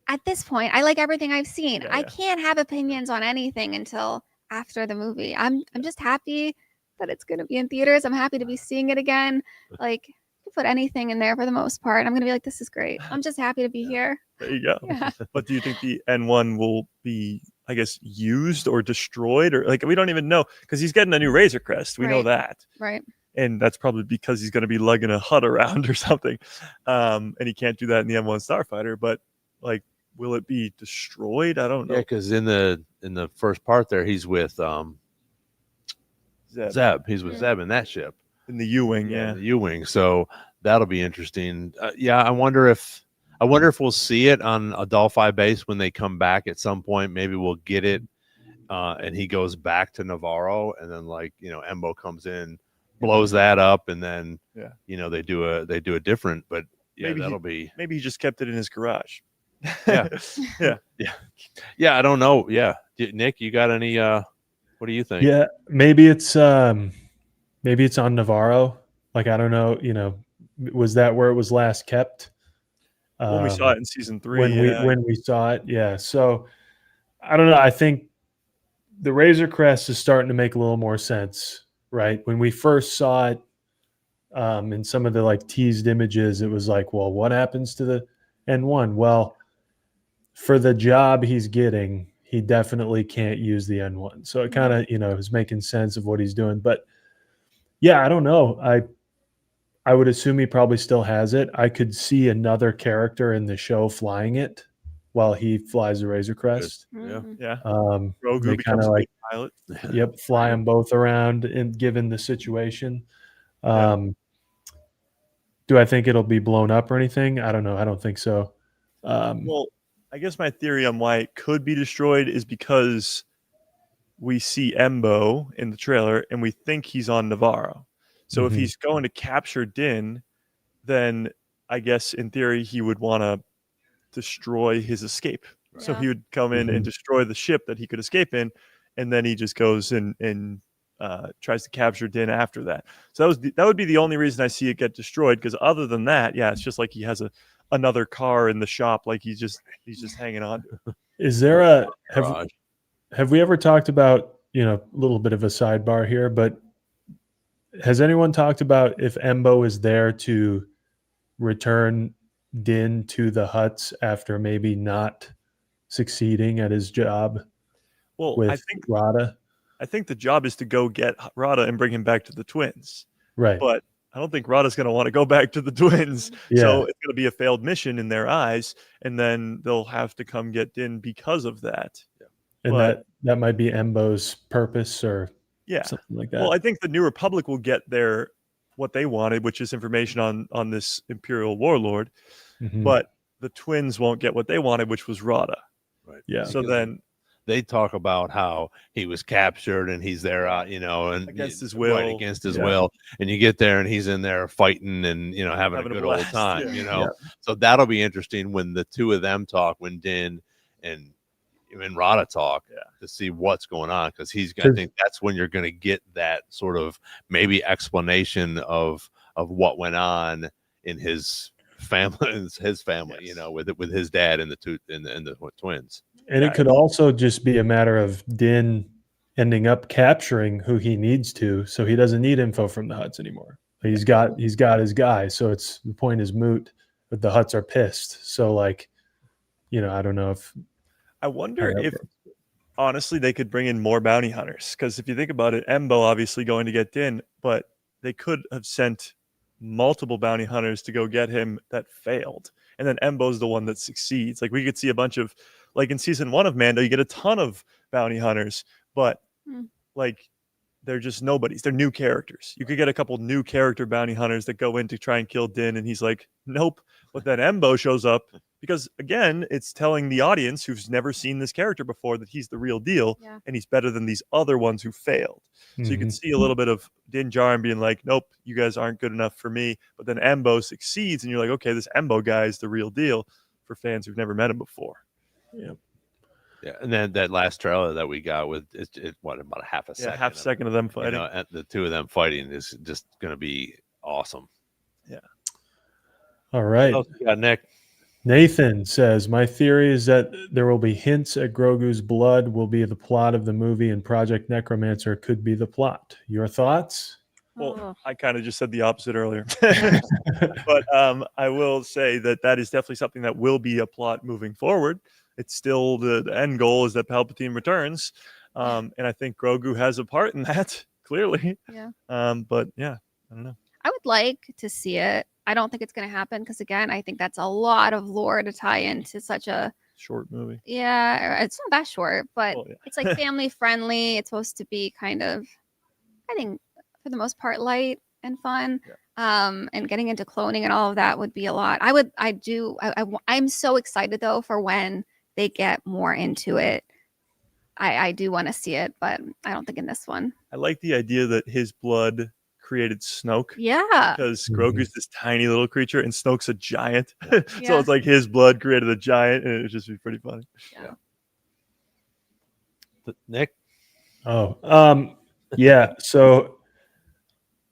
At this point, I like everything I've seen. I can't have opinions on anything until after the movie. I'm just happy that it's going to be in theaters. I'm happy to be seeing it again. Like, you can put anything in there for the most part. I'm going to be like, this is great. I'm just happy to be here. There you go. Yeah. But do you think the N1 will be, I guess, used or destroyed, or like we don't even know because he's getting a new Razor Crest. We know Right. that. Right. And that's probably because he's going to be lugging a hut around or something. And he can't do that in the M1 Starfighter. But like, will it be destroyed? I don't know. Yeah, because in the first part there, he's with Zeb. He's with Zeb in that ship. In the U-wing, yeah. The U-wing. So that'll be interesting. Yeah, I wonder if we'll see it on Adolphi base when they come back at some point. Maybe we'll get it, and he goes back to Navarro, and then Embo comes in, blows that up, and then they do a different. But yeah, maybe he just kept it in his garage. Yeah. Yeah. I don't know. Yeah, Nick, you got any? What do you think? Yeah, maybe it's on Navarro. Like, I don't know. Was that where it was last kept? When we saw it in season 3. When we saw it, yeah. So I don't know. I think the Razor Crest is starting to make a little more sense, right? When we first saw it in some of the teased images, it was like, well, what happens to the N1? Well, for the job he's getting, he definitely can't use the N1. So it kind of, is making sense of what he's doing. But yeah, I don't know. I would assume he probably still has it. I could see another character in the show flying it while he flies the Razor Crest. Yeah. Yeah. Grogu becomes a pilot. Yep, fly them both around, and given the situation. Do I think it'll be blown up or anything? I don't know. I don't think so. Well, I guess my theory on why it could be destroyed is because we see Embo in the trailer and we think he's on Navarro. So if he's going to capture Din, then I guess in theory he would want to destroy his escape. Right. So he would come in and destroy the ship that he could escape in, and then he just goes and tries to capture Din after that. So that would be the only reason I see it get destroyed. Because other than that, yeah, it's just like he has another car in the shop, like he's just hanging on. Is there have we ever talked about, a little bit of a sidebar here, but has anyone talked about if Embo is there to return Din to the huts after maybe not succeeding at his job? Well, with I think Rada. I think the job is to go get Rada and bring him back to the twins. Right. But I don't think Rada's going to want to go back to the twins. Yeah. So it's going to be a failed mission in their eyes. And then they'll have to come get Din because of that. Yeah. And that might be Embo's purpose or something like that. Well, I think the New Republic will get what they wanted, which is information on this Imperial warlord. Mm-hmm. But the twins won't get what they wanted, which was Rada. Right. Yeah. So then they talk about how he was captured and he's there, and Against his right, will. against his Yeah. will. And you get there and he's in there fighting and, having a Having a good old blast, time, yeah. So that'll be interesting when the two of them talk, when Din and Rada talk, to see what's going on. Cause I think that's when you're going to get that sort of maybe explanation of what went on in his family, with his dad and the two and the twins. And it could also just be a matter of Din ending up capturing who he needs to, so he doesn't need info from the Hutts anymore. He's got his guy, so the point is moot. But the Hutts are pissed. So I don't know if I wonder if honestly they could bring in more bounty hunters, because if you think about it, Embo obviously going to get Din, but they could have sent multiple bounty hunters to go get him that failed, and then Embo's the one that succeeds. Like we could see a bunch of, like in season 1 of Mando, you get a ton of bounty hunters, but like they're just nobodies. They're new characters. You could get a couple new character bounty hunters that go in to try and kill Din, and he's like, nope. But then Embo shows up because, again, it's telling the audience who's never seen this character before that he's the real deal, and he's better than these other ones who failed. So you can see a little bit of Din Djarin being like, nope, you guys aren't good enough for me. But then Embo succeeds, and you're like, okay, this Embo guy is the real deal for fans who've never met him before. Yeah. Yeah, and then that last trailer that we got with about a half a second. Half a second of them fighting. And the two of them fighting is just going to be awesome. Yeah. All right. What else you got, Nick? Nathan says, my theory is that there will be hints at Grogu's blood will be the plot of the movie, and Project Necromancer could be the plot. Your thoughts? Well, I kind of just said the opposite earlier. But I will say that is definitely something that will be a plot moving forward. It's still the end goal is that Palpatine returns. And I think Grogu has a part in that, clearly. Yeah. But yeah, I don't know. I would like to see it. I don't think it's going to happen because, again, I think that's a lot of lore to tie into such a short movie. Yeah, it's not that short, but it's like family friendly. It's supposed to be kind of, I think, for the most part, light and fun. Yeah. And getting into cloning and all of that would be a lot. I'm so excited though for when they get more into it. I do want to see it, but I don't think in this one. I like the idea that his blood created Snoke. Yeah. Because Grogu's this tiny little creature and Snoke's a giant. So it's like his blood created a giant, and it would just be pretty funny. Yeah. Nick? Yeah. So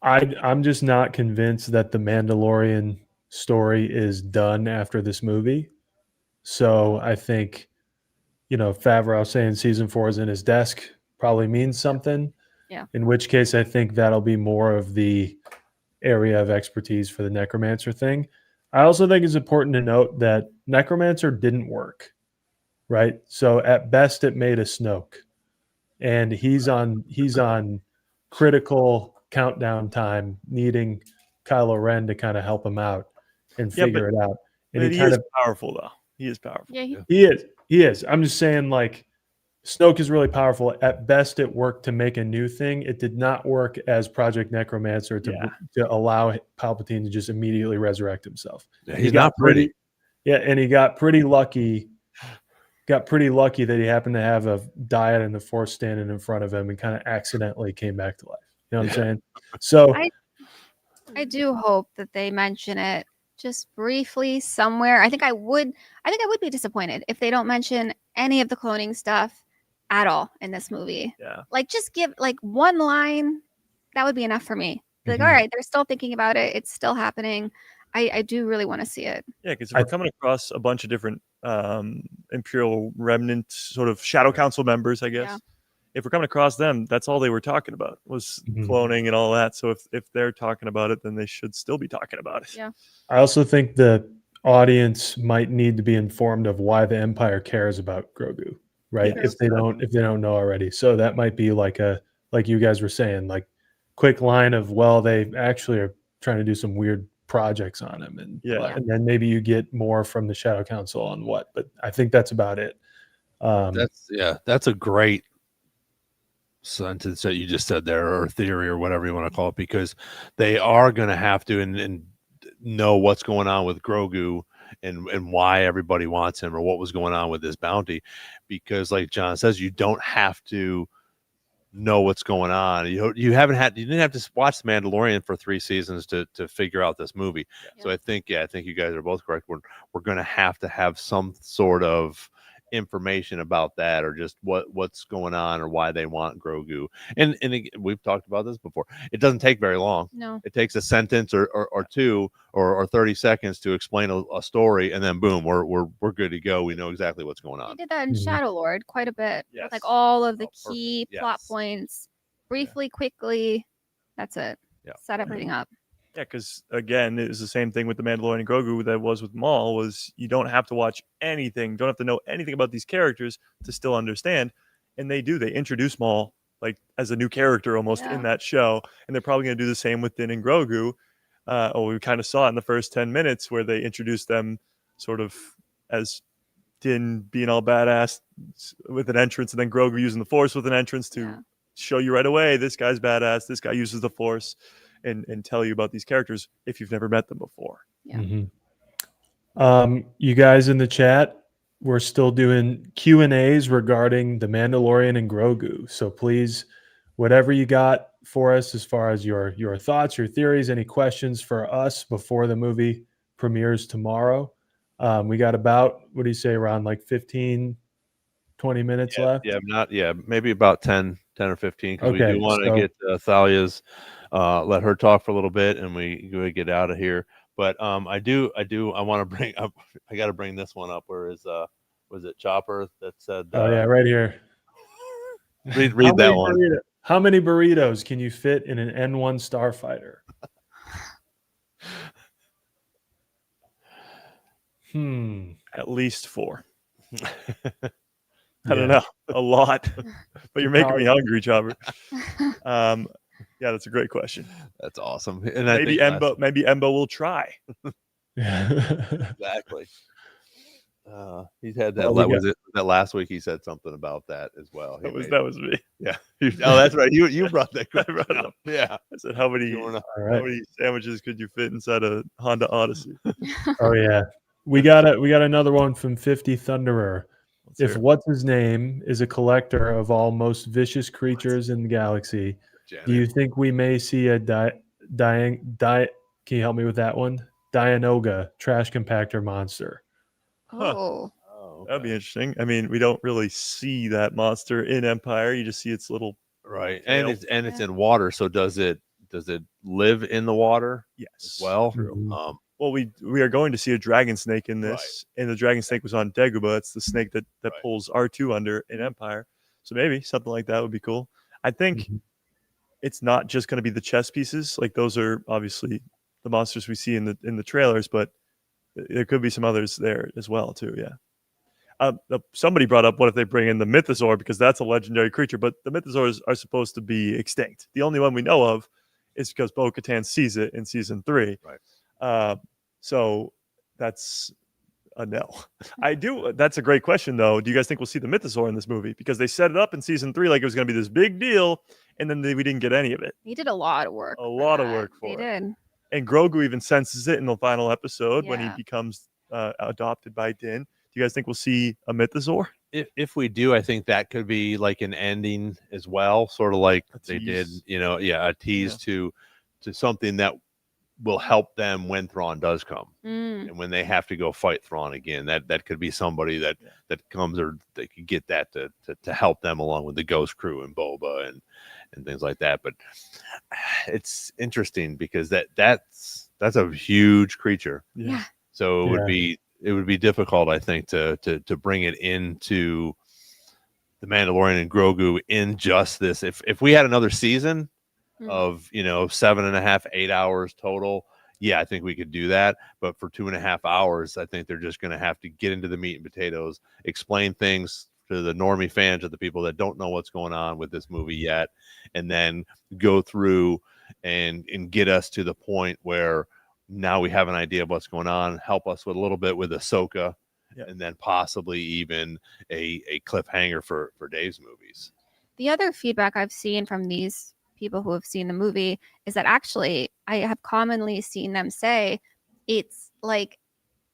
I'm just not convinced that the Mandalorian story is done after this movie. So I think, Favreau saying season 4 is in his desk probably means something. Yeah. In which case, I think that'll be more of the area of expertise for the Necromancer thing. I also think it's important to note that Necromancer didn't work, right? So at best, it made a Snoke, and he's on critical countdown time, needing Kylo Ren to kind of help him out and figure it out. And he is powerful, though. He is powerful. Yeah, he is. I'm just saying, like, Snoke is really powerful. At best, it worked to make a new thing. It did not work as Project Necromancer to allow Palpatine to just immediately resurrect himself. Yeah, he's not pretty. And he got pretty lucky. Got pretty lucky that he happened to have a Dyad and the Force standing in front of him and kind of accidentally came back to life. You know what I'm saying? So I do hope that they mention it just briefly somewhere. I think I would be disappointed if they don't mention any of the cloning stuff at all in this movie. Yeah. Like, just give like one line. That would be enough for me. Like, all right, they're still thinking about it. It's still happening. I do really want to see it. Yeah, because we're coming across a bunch of different Imperial Remnant sort of Shadow Council members, I guess. Yeah. If we're coming across them, that's all they were talking about was cloning and all that. So if they're talking about it, then they should still be talking about it. Yeah. I also think the audience might need to be informed of why the Empire cares about Grogu, right? Yeah, if they don't know already. So that might be like you guys were saying, like quick line of, well, they actually are trying to do some weird projects on him, and then maybe you get more from the Shadow Council on what. But I think that's about it. That's a great sentence that you just said there, or theory, or whatever you want to call it, because they are going to have to and know what's going on with Grogu and why everybody wants him or what was going on with this bounty. Because like John says, you don't have to know what's going on. You didn't have to watch The Mandalorian for 3 seasons to figure out this movie. Yeah. So I think you guys are both correct. We're going to have some sort of information about that, or just what's going on, or why they want Grogu. And again, we've talked about this before. It doesn't take very long. No. It takes a sentence or two or 30 seconds to explain a story, and then boom, we're good to go. We know exactly what's going They on. did that in Mhm. Shadow Lord quite a bit. With, Yes. like all of the Oh, perfect. key plot Yes. points, briefly, quickly. That's it. Yeah. Set everything up. Yeah, because again, it was the same thing with the Mandalorian Grogu that was with Maul. Was you don't have to watch anything, don't have to know anything about these characters to still understand. And they do. They introduce Maul like as a new character almost Yeah. in that show, and they're probably going to do the same with Din and Grogu. We kind of saw it in the first 10 minutes where they introduced them sort of as Din being all badass with an entrance, and then Grogu using the Force with an entrance to Yeah. show you right away this guy's badass. This guy uses the Force. And tell you about these characters if you've never met them before. Yeah. You guys in the chat, we're still doing Q&As regarding the Mandalorian and Grogu. So please, whatever you got for us as far as your thoughts, your theories, any questions for us before the movie premieres tomorrow. We got about, what do you say, around like 15, 20 minutes left? Maybe about 10 or 15, because we Okay, do want to so- get Thalia's, let her talk for a little bit, and we get out of here. But I want to bring up, I got to bring this one up. Where is was it Chopper that said Oh yeah, right here. read How that many one. How many burritos can you fit in an N1 starfighter? At least 4. I Yeah. don't know, a lot. But you're making me Probably- hungry, Chopper. Yeah, that's a great question. That's awesome. And Maybe I think Maybe Embo will try. exactly. He's had that. Well, we Was it that last week? He said something about that as well. That was me. Yeah. Oh, that's right. You brought that. I brought it up. Yeah. I said, how many All how right. many sandwiches could you fit inside a Honda Odyssey? Oh yeah. We got another one from 50 Thunderer. Let's If hear it. what's his name is a collector of all most vicious creatures in the galaxy, do you think we may see a can you help me with that one? Dianoga trash compactor monster. Huh. Oh. Oh, That'd be interesting. I mean, we don't really see that monster in Empire. You just see its little right. tail. And it's Yeah. in water. So does it live in the water yes. as well? Mhm. Well, we are going to see a dragon snake in this, and the dragon snake was on Dagobah. It's the snake that Right. pulls R2 under in Empire. So maybe something like that would be cool. I think Mhm. it's not just going to be the chess pieces. Like those are obviously the monsters we see in the trailers, but there could be some others there as well too. Yeah. Somebody brought up, what if they bring in the Mythosaur, because that's a legendary creature, but the Mythosaurs are supposed to be extinct. The only one we know of is because Bo-Katan sees it in season 3. Right. So that's a no. That's a great question though. Do you guys think we'll see the Mythosaur in this movie? Because they set it up in season 3 like it was going to be this big deal, and then we didn't get any of it. They did a lot of work. A for lot of that. work They for it. did. And Grogu even senses it in the final episode when he Yeah. becomes adopted by Din. Do you guys think we'll see a Mythosaur? If we do, I think that could be like an ending as well, sort of like A they did, tease. a tease to something that will help them when Thrawn does come, Mm. and when they have to go fight Thrawn again. That could be somebody that comes, or they could get that to help them along with the Ghost Crew and Boba and things like that. But it's interesting because that's a huge creature. Yeah. So it would be difficult, I think, to bring it into the Mandalorian and Grogu in just this. If we had another season Mm. of 7.5, 8 hours total, I think we could do that. But for 2.5 hours, I think they're just going to have to get into the meat and potatoes, explain things to the normie fans, to the people that don't know what's going on with this movie yet, and then go through and get us to the point where now we have an idea of what's going on, help us with a little bit with Ahsoka, and then possibly even a cliffhanger for Dave's movies. The other feedback I've seen from these people who have seen the movie is that actually I have commonly seen them say it's like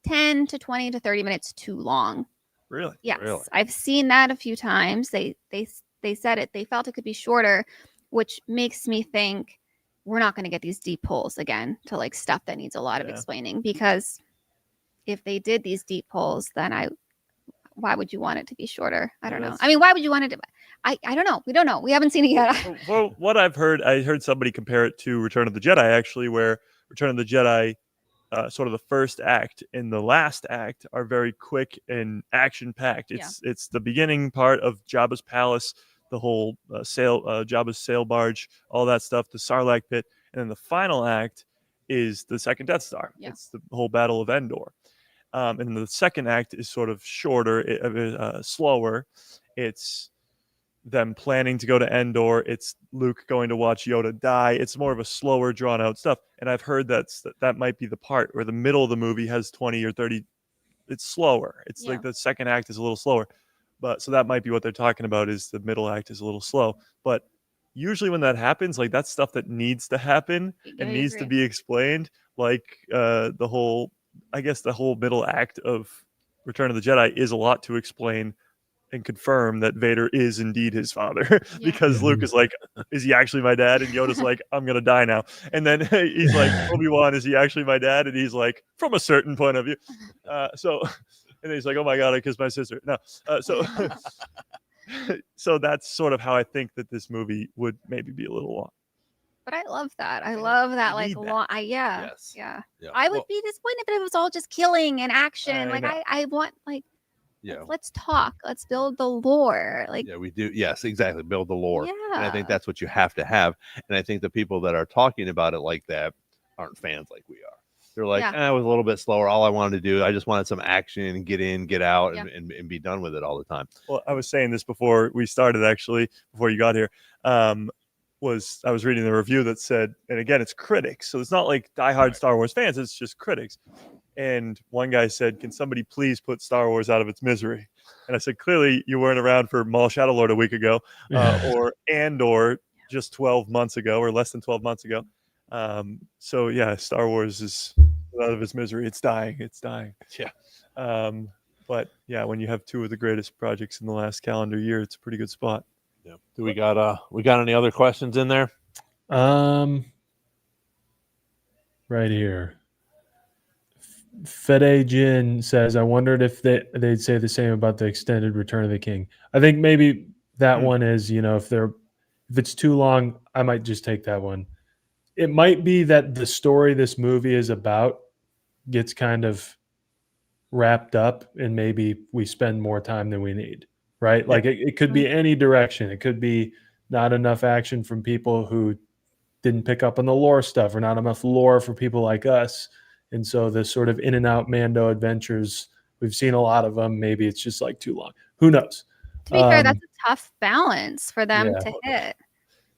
10 to 20 to 30 minutes too long. Really? Yes, Really? I've seen that a few times. They said it. They felt it could be shorter, which makes me think we're not going to get these deep pulls again to like stuff that needs a lot of Yeah. explaining. Because if they did these deep pulls, then why would you want it to be shorter? I don't know. I mean, why would you want it to? I don't know. We don't know. We haven't seen it yet. Well, what I've heard, I heard somebody compare it to Return of the Jedi, actually, where Return of the Jedi, sort of the first act and the last act are very quick and action packed. It's the beginning part of Jabba's palace, the whole Jabba's sail barge, all that stuff, the Sarlacc pit, and then the final act is the second Death Star. Yeah. It's the whole Battle of Endor. And the second act is sort of shorter, slower. It's them planning to go to Endor. It's Luke going to watch Yoda die. It's more of a slower, drawn out stuff. And I've heard that might be the part where the middle of the movie has 20 or 30. It's slower. It's like the second act is a little slower. But so that might be what they're talking about, is the middle act is a little slow. But usually when that happens, like that's stuff that needs to happen and needs to be explained. Like the whole middle act of Return of the Jedi is a lot to explain and confirm that Vader is indeed his father. Because Luke is like, is he actually my dad? And Yoda's like, I'm gonna die now. And then he's like, Obi-Wan, is he actually my dad? And he's like, from a certain point of view. And he's like, oh my god, I kissed my sister. No, so that's sort of how I think that this movie would maybe be a little long. But I love that. I love that. Like long. Yes. Yeah. Yeah. I would be disappointed if it was all just killing and action. I Like know. I want like. Yeah. Let's talk. Let's build the lore. Like, Yeah, we do. Yes, exactly. Build the lore. yeah. And I think that's what you have to have. And I think the people that are talking about it like that aren't fans like we are. They're like, I was a little bit slower. All I wanted to do, I just wanted some action, get in, get out, and be done with it all the time. Well, I was saying this before we started, actually, before you got here. I was reading the review that said, and again, it's critics. So it's not like diehard Star Wars fans. It's just critics. And one guy said, can somebody please put Star Wars out of its misery? And I said, clearly you weren't around for Maul Shadowlord a week ago, or just 12 months ago, or less than 12 months ago. So yeah, Star Wars is out of its misery. It's dying. Yeah. But yeah, when you have two of the greatest projects in the last calendar year, it's a pretty good spot. Yeah. Do we got any other questions in there? Right here. Fede Jin says, I wondered if they'd say the same about the extended Return of the King. I think maybe that one is, if it's too long, I might just take that one. It might be that the story this movie is about gets kind of wrapped up and maybe we spend more time than we need, right? Yeah. Like it could be any direction. It could be not enough action from people who didn't pick up on the lore stuff, or not enough lore for people like us. And so the sort of in and out Mando adventures, we've seen a lot of them. Maybe it's just like too long. Who knows? To be fair, that's a tough balance for them to hit.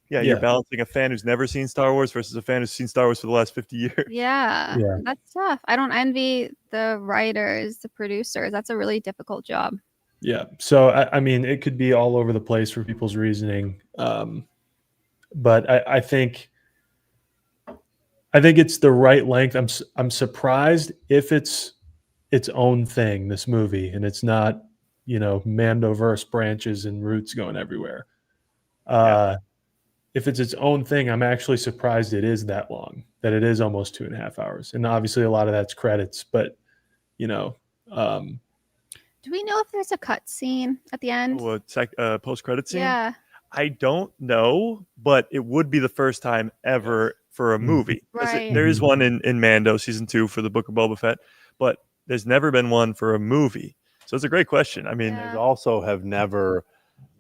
Yeah, you're balancing a fan who's never seen Star Wars versus a fan who's seen Star Wars for the last 50 years. Yeah, that's tough. I don't envy the writers, the producers. That's a really difficult job. Yeah. So, I mean, it could be all over the place for people's reasoning. But I think it's the right length. I'm surprised if it's its own thing, this movie, and it's not, Mandoverse branches and roots going everywhere. If it's its own thing, I'm actually surprised it is that long, that it is almost 2.5 hours. And obviously a lot of that's credits, but do we know if there's a cut scene at the end? Post-credit scene? Yeah. I don't know, but it would be the first time ever for a movie. Right. There is one in Mando season 2 for the Book of Boba Fett, but there's never been one for a movie. So it's a great question. I mean, they also have never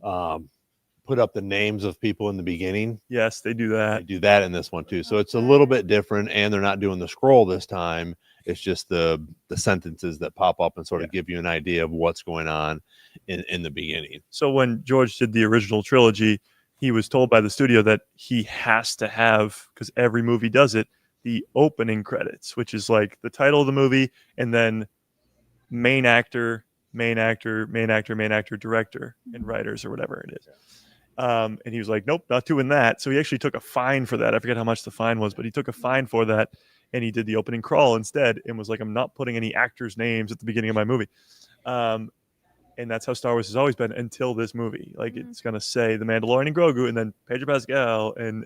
put up the names of people in the beginning. Yes, they do that. They do that in this one too. So it's a little bit different, and they're not doing the scroll this time. It's just the sentences that pop up and sort of give you an idea of what's going on in the beginning. So when George did the original trilogy, he was told by the studio that he has to have, because every movie does it, the opening credits, which is like the title of the movie and then main actor, director, and writers, or whatever it is. And he was like, nope, not doing that. So he actually took a fine for that. I forget how much the fine was, but he took a fine for that. and he did the opening crawl instead and was like, I'm not putting any actors' names at the beginning of my movie. And that's how Star Wars has always been until this movie. Like it's gonna say the Mandalorian and Grogu, and then Pedro Pascal and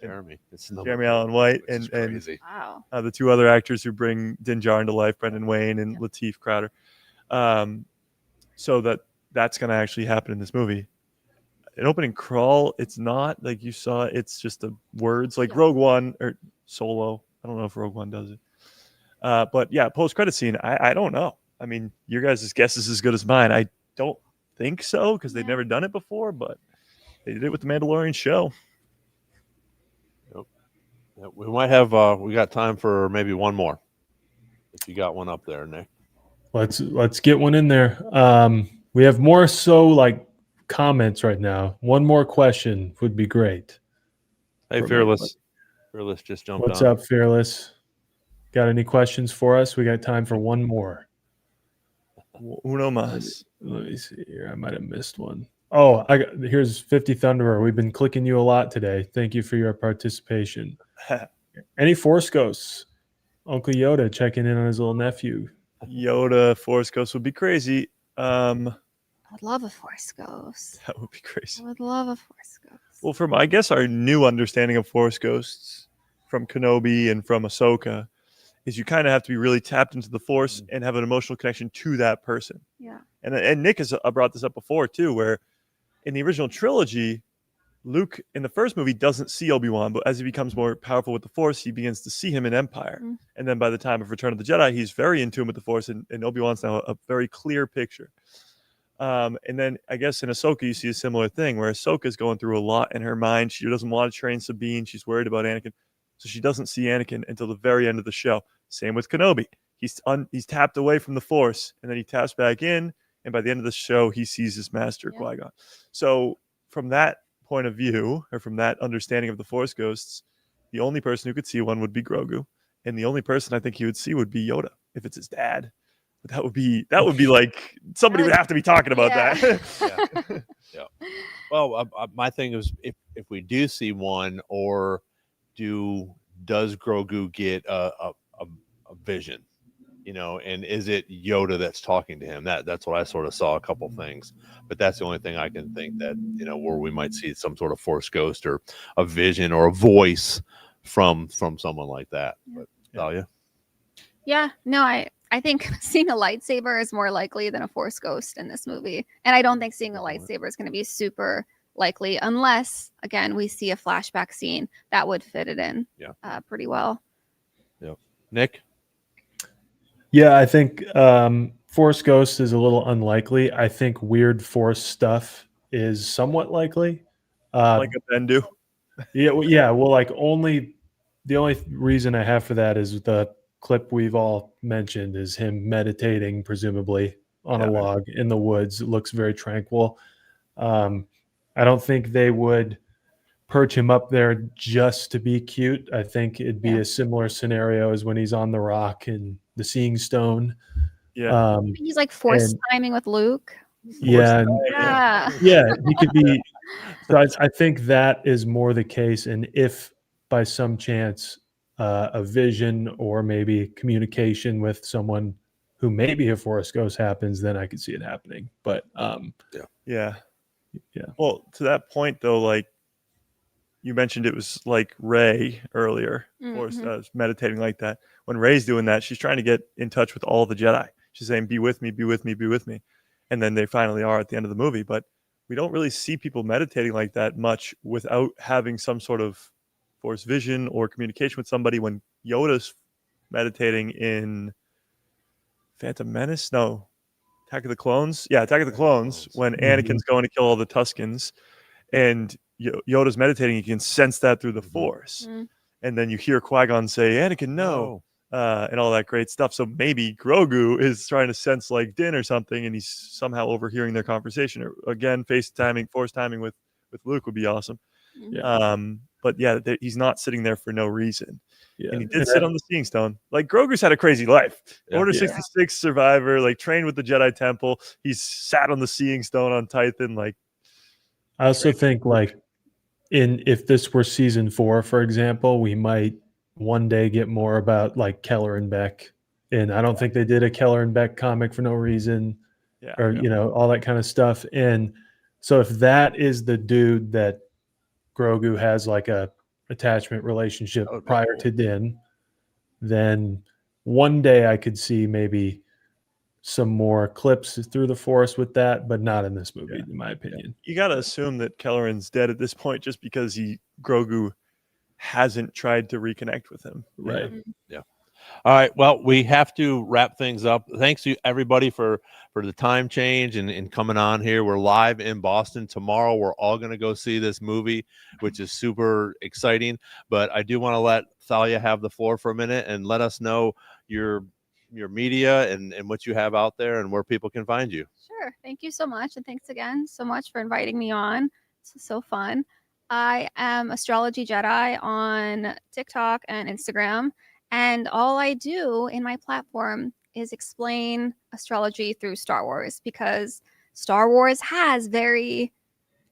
Jeremy. It's Jeremy Allen White which is and crazy. Wow. the two other actors who bring Din Djarin to life, Brendan Wayne and Lateef Crowder. So that's gonna actually happen in this movie. An opening crawl, it's not like you saw. It's just the words like Rogue One or Solo. I don't know if Rogue One does it. But yeah, post-credit scene, I don't know. I mean, your guys' guess is as good as mine. I don't think so because they've never done it before, but they did it with the Mandalorian show. Yep. Yeah, we might have we got time for maybe one more. If you got one up there, Nick. Let's get one in there. We have more so like comments right now. One more question would be great. Hey, Fearless. Fearless just jumped What's on. up, Fearless? Got any questions for us? We got time for one more. Uno mas. Let me see here. I might have missed one. Oh, here's 50 Thunderer. We've been clicking you a lot today. Thank you for your participation. Any Force Ghosts? Uncle Yoda checking in on his little nephew. Yoda Force Ghost would be crazy. I would love a Force Ghost. That would be crazy. I would love a Force Ghost. Well, from I guess our new understanding of Force Ghosts from Kenobi and from Ahsoka is you kind of have to be really tapped into the Force and have an emotional connection to that person. Yeah. And Nick has brought this up before too, where in the original trilogy, Luke in the first movie doesn't see Obi-Wan, but as he becomes more powerful with the Force, he begins to see him in Empire. Mm-hmm. And then by the time of Return of the Jedi, he's very in tune with the Force, and Obi-Wan's now a very clear picture. And then I guess in Ahsoka, you see a similar thing where Ahsoka's going through a lot in her mind. She doesn't want to train Sabine. She's worried about Anakin. So she doesn't see Anakin until the very end of the show. Same with Kenobi. He's tapped away from the Force, and then he taps back in. And by the end of the show, he sees his master, Qui-Gon. So from that point of view, or from that understanding of the Force Ghosts, the only person who could see one would be Grogu. And the only person I think he would see would be Yoda, if it's his dad. But that would be like somebody would have to be talking about that. Yeah. Well, my thing is if we do see one, or does Grogu get a vision, and is it Yoda that's talking to him? That's what I sort of saw a couple things, but that's the only thing I can think that where we might see some sort of Force ghost or a vision or a voice from someone like that. But Thalia? Yeah, no, I think seeing a lightsaber is more likely than a Force ghost in this movie, and I don't think seeing a lightsaber is going to be super likely unless, again, we see a flashback scene that would fit it in pretty well. Yeah. Nick? Yeah, I think Force Ghost is a little unlikely. I think weird Force stuff is somewhat likely. Like a Bendu. Yeah. Well, like the only reason I have for that is the clip we've all mentioned is him meditating, presumably on a log in the woods. It looks very tranquil. I don't think they would perch him up there just to be cute. I think it'd be a similar scenario as when he's on the rock in the Seeing Stone. Yeah. He's like Force timing with Luke. Yeah. Yeah. He could be. So I think that is more the case. And if by some chance a vision or maybe communication with someone who may be a Force ghost happens, then I could see it happening. But Yeah. Well, to that point though, like you mentioned, it was like Rey earlier, Force meditating like that. When Rey's doing that, she's trying to get in touch with all the Jedi. She's saying, "Be with me, be with me, be with me," and then they finally are at the end of the movie. But we don't really see people meditating like that much without having some sort of Force vision or communication with somebody. When Yoda's meditating in Phantom Menace, no, Attack of the Clones. Yeah, Attack of the Clones. When Anakin's going to kill all the Tuskens, and Yoda's meditating, you can sense that through the Force. And then you hear Qui-Gon say, "Anakin, no," and all that great stuff. So maybe Grogu is trying to sense like Din or something, and he's somehow overhearing their conversation. Or again, Force timing with Luke would be awesome. But he's not sitting there for no reason. Yeah. And he did sit on the Seeing Stone. Like Grogu's had a crazy life. Order 66 survivor, like trained with the Jedi Temple. He's sat on the Seeing Stone on Tython. Like, I also think like if this were season 4, for example, we might one day get more about like Keller and Beck. And I don't think they did a Keller and Beck comic for no reason, Yeah. or all that kind of stuff. And so if that is the dude that Grogu has like a attachment relationship That would be prior cool. to Din, then one day I could see maybe some more clips through the forest with that, but not in this movie, in my opinion. You got to assume that Kelleran's dead at this point just because Grogu hasn't tried to reconnect with him. Right. Yeah. All right. Well, we have to wrap things up. Thanks to everybody for the time change and coming on here. We're live in Boston tomorrow. We're all going to go see this movie, which is super exciting. But I do want to let Thalia have the floor for a minute and let us know your media and what you have out there and where people can find you. Sure. Thank you so much. And thanks again so much for inviting me on. This is so fun. I am Astrology Jedi on TikTok and Instagram. And all I do in my platform is explain astrology through Star Wars, because Star Wars has very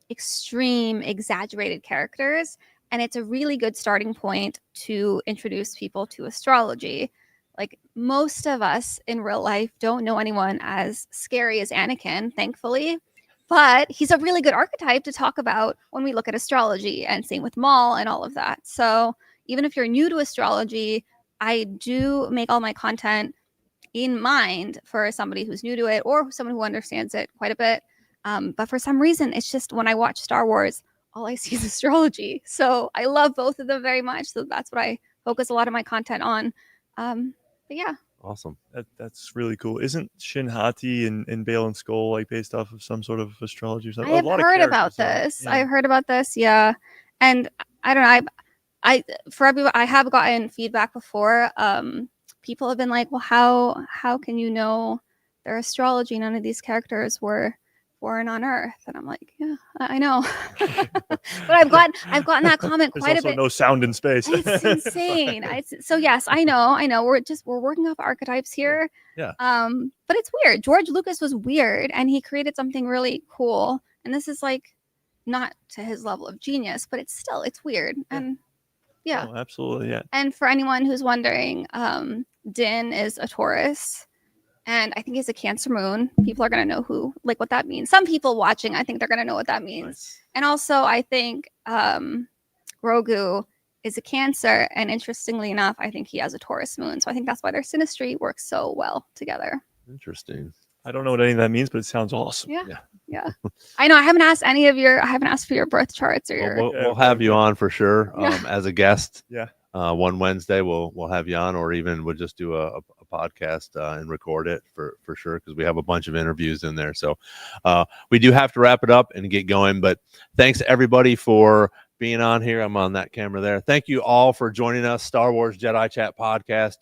extreme, exaggerated characters. And it's a really good starting point to introduce people to astrology. Like, most of us in real life don't know anyone as scary as Anakin, thankfully. But he's a really good archetype to talk about when we look at astrology, and same with Maul and all of that. So even if you're new to astrology, I do make all my content in mind for somebody who's new to it or someone who understands it quite a bit. But for some reason, it's just when I watch Star Wars, all I see is astrology. So I love both of them very much. So that's what I focus a lot of my content on. But yeah. Awesome. That's really cool. Isn't Shin Hati and Bale and Skull like based off of some sort of astrology or something? I have heard about this. I've heard about this. Yeah. And I don't know. For everyone, I have gotten feedback before. People have been like, well, how can you know their astrology? None of these characters were born on Earth. And I'm like, yeah, I know. But I've gotten that comment There's quite a also bit. no sound in space. It's insane. So yes, I know. We're working off archetypes here. Yeah. But it's weird. George Lucas was weird, and he created something really cool. And this is like not to his level of genius, but it's weird. And yeah. Oh, absolutely. Yeah. And for anyone who's wondering, Din is a Taurus, and I think he's a Cancer moon. People are going to know what that means. Some people watching, I think they're going to know what that means. Nice. And also, I think Grogu is a Cancer, and interestingly enough, I think he has a Taurus moon. So I think that's why their synastry works so well together. Interesting. I don't know what any of that means, but it sounds awesome. Yeah. I know. I haven't asked for your birth charts or your. We'll have you on for sure Yeah. as a guest. Yeah. One Wednesday we'll have you on, or even we'll just do a podcast and record it for sure, because we have a bunch of interviews in there. So we do have to wrap it up and get going. But thanks everybody for being on here. I'm on that camera there. Thank you all for joining us. Star Wars Jedi Chat podcast.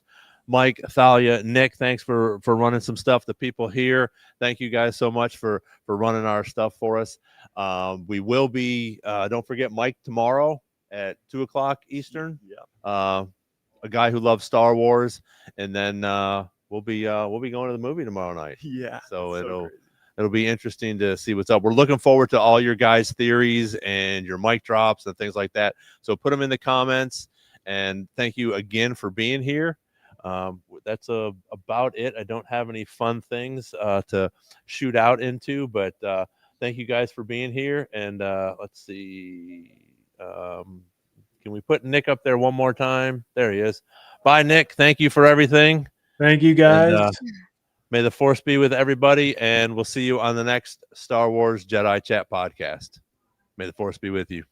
Mike, Thalia, Nick, thanks for running some stuff. The people here, thank you guys so much for running our stuff for us. We will be, don't forget Mike tomorrow at 2:00 Eastern. Yeah. A guy who loves Star Wars, and then we'll be going to the movie tomorrow night. Yeah. So crazy. it'll be interesting to see what's up. We're looking forward to all your guys' theories and your mic drops and things like that. So put them in the comments, and thank you again for being here. That's about it. I don't have any fun things to shoot out into, but thank you guys for being here. And let's see. Can we put Nick up there one more time? There he is. Bye, Nick. Thank you for everything. Thank you, guys. And, may the force be with everybody, and we'll see you on the next Star Wars Jedi Chat podcast. May the force be with you.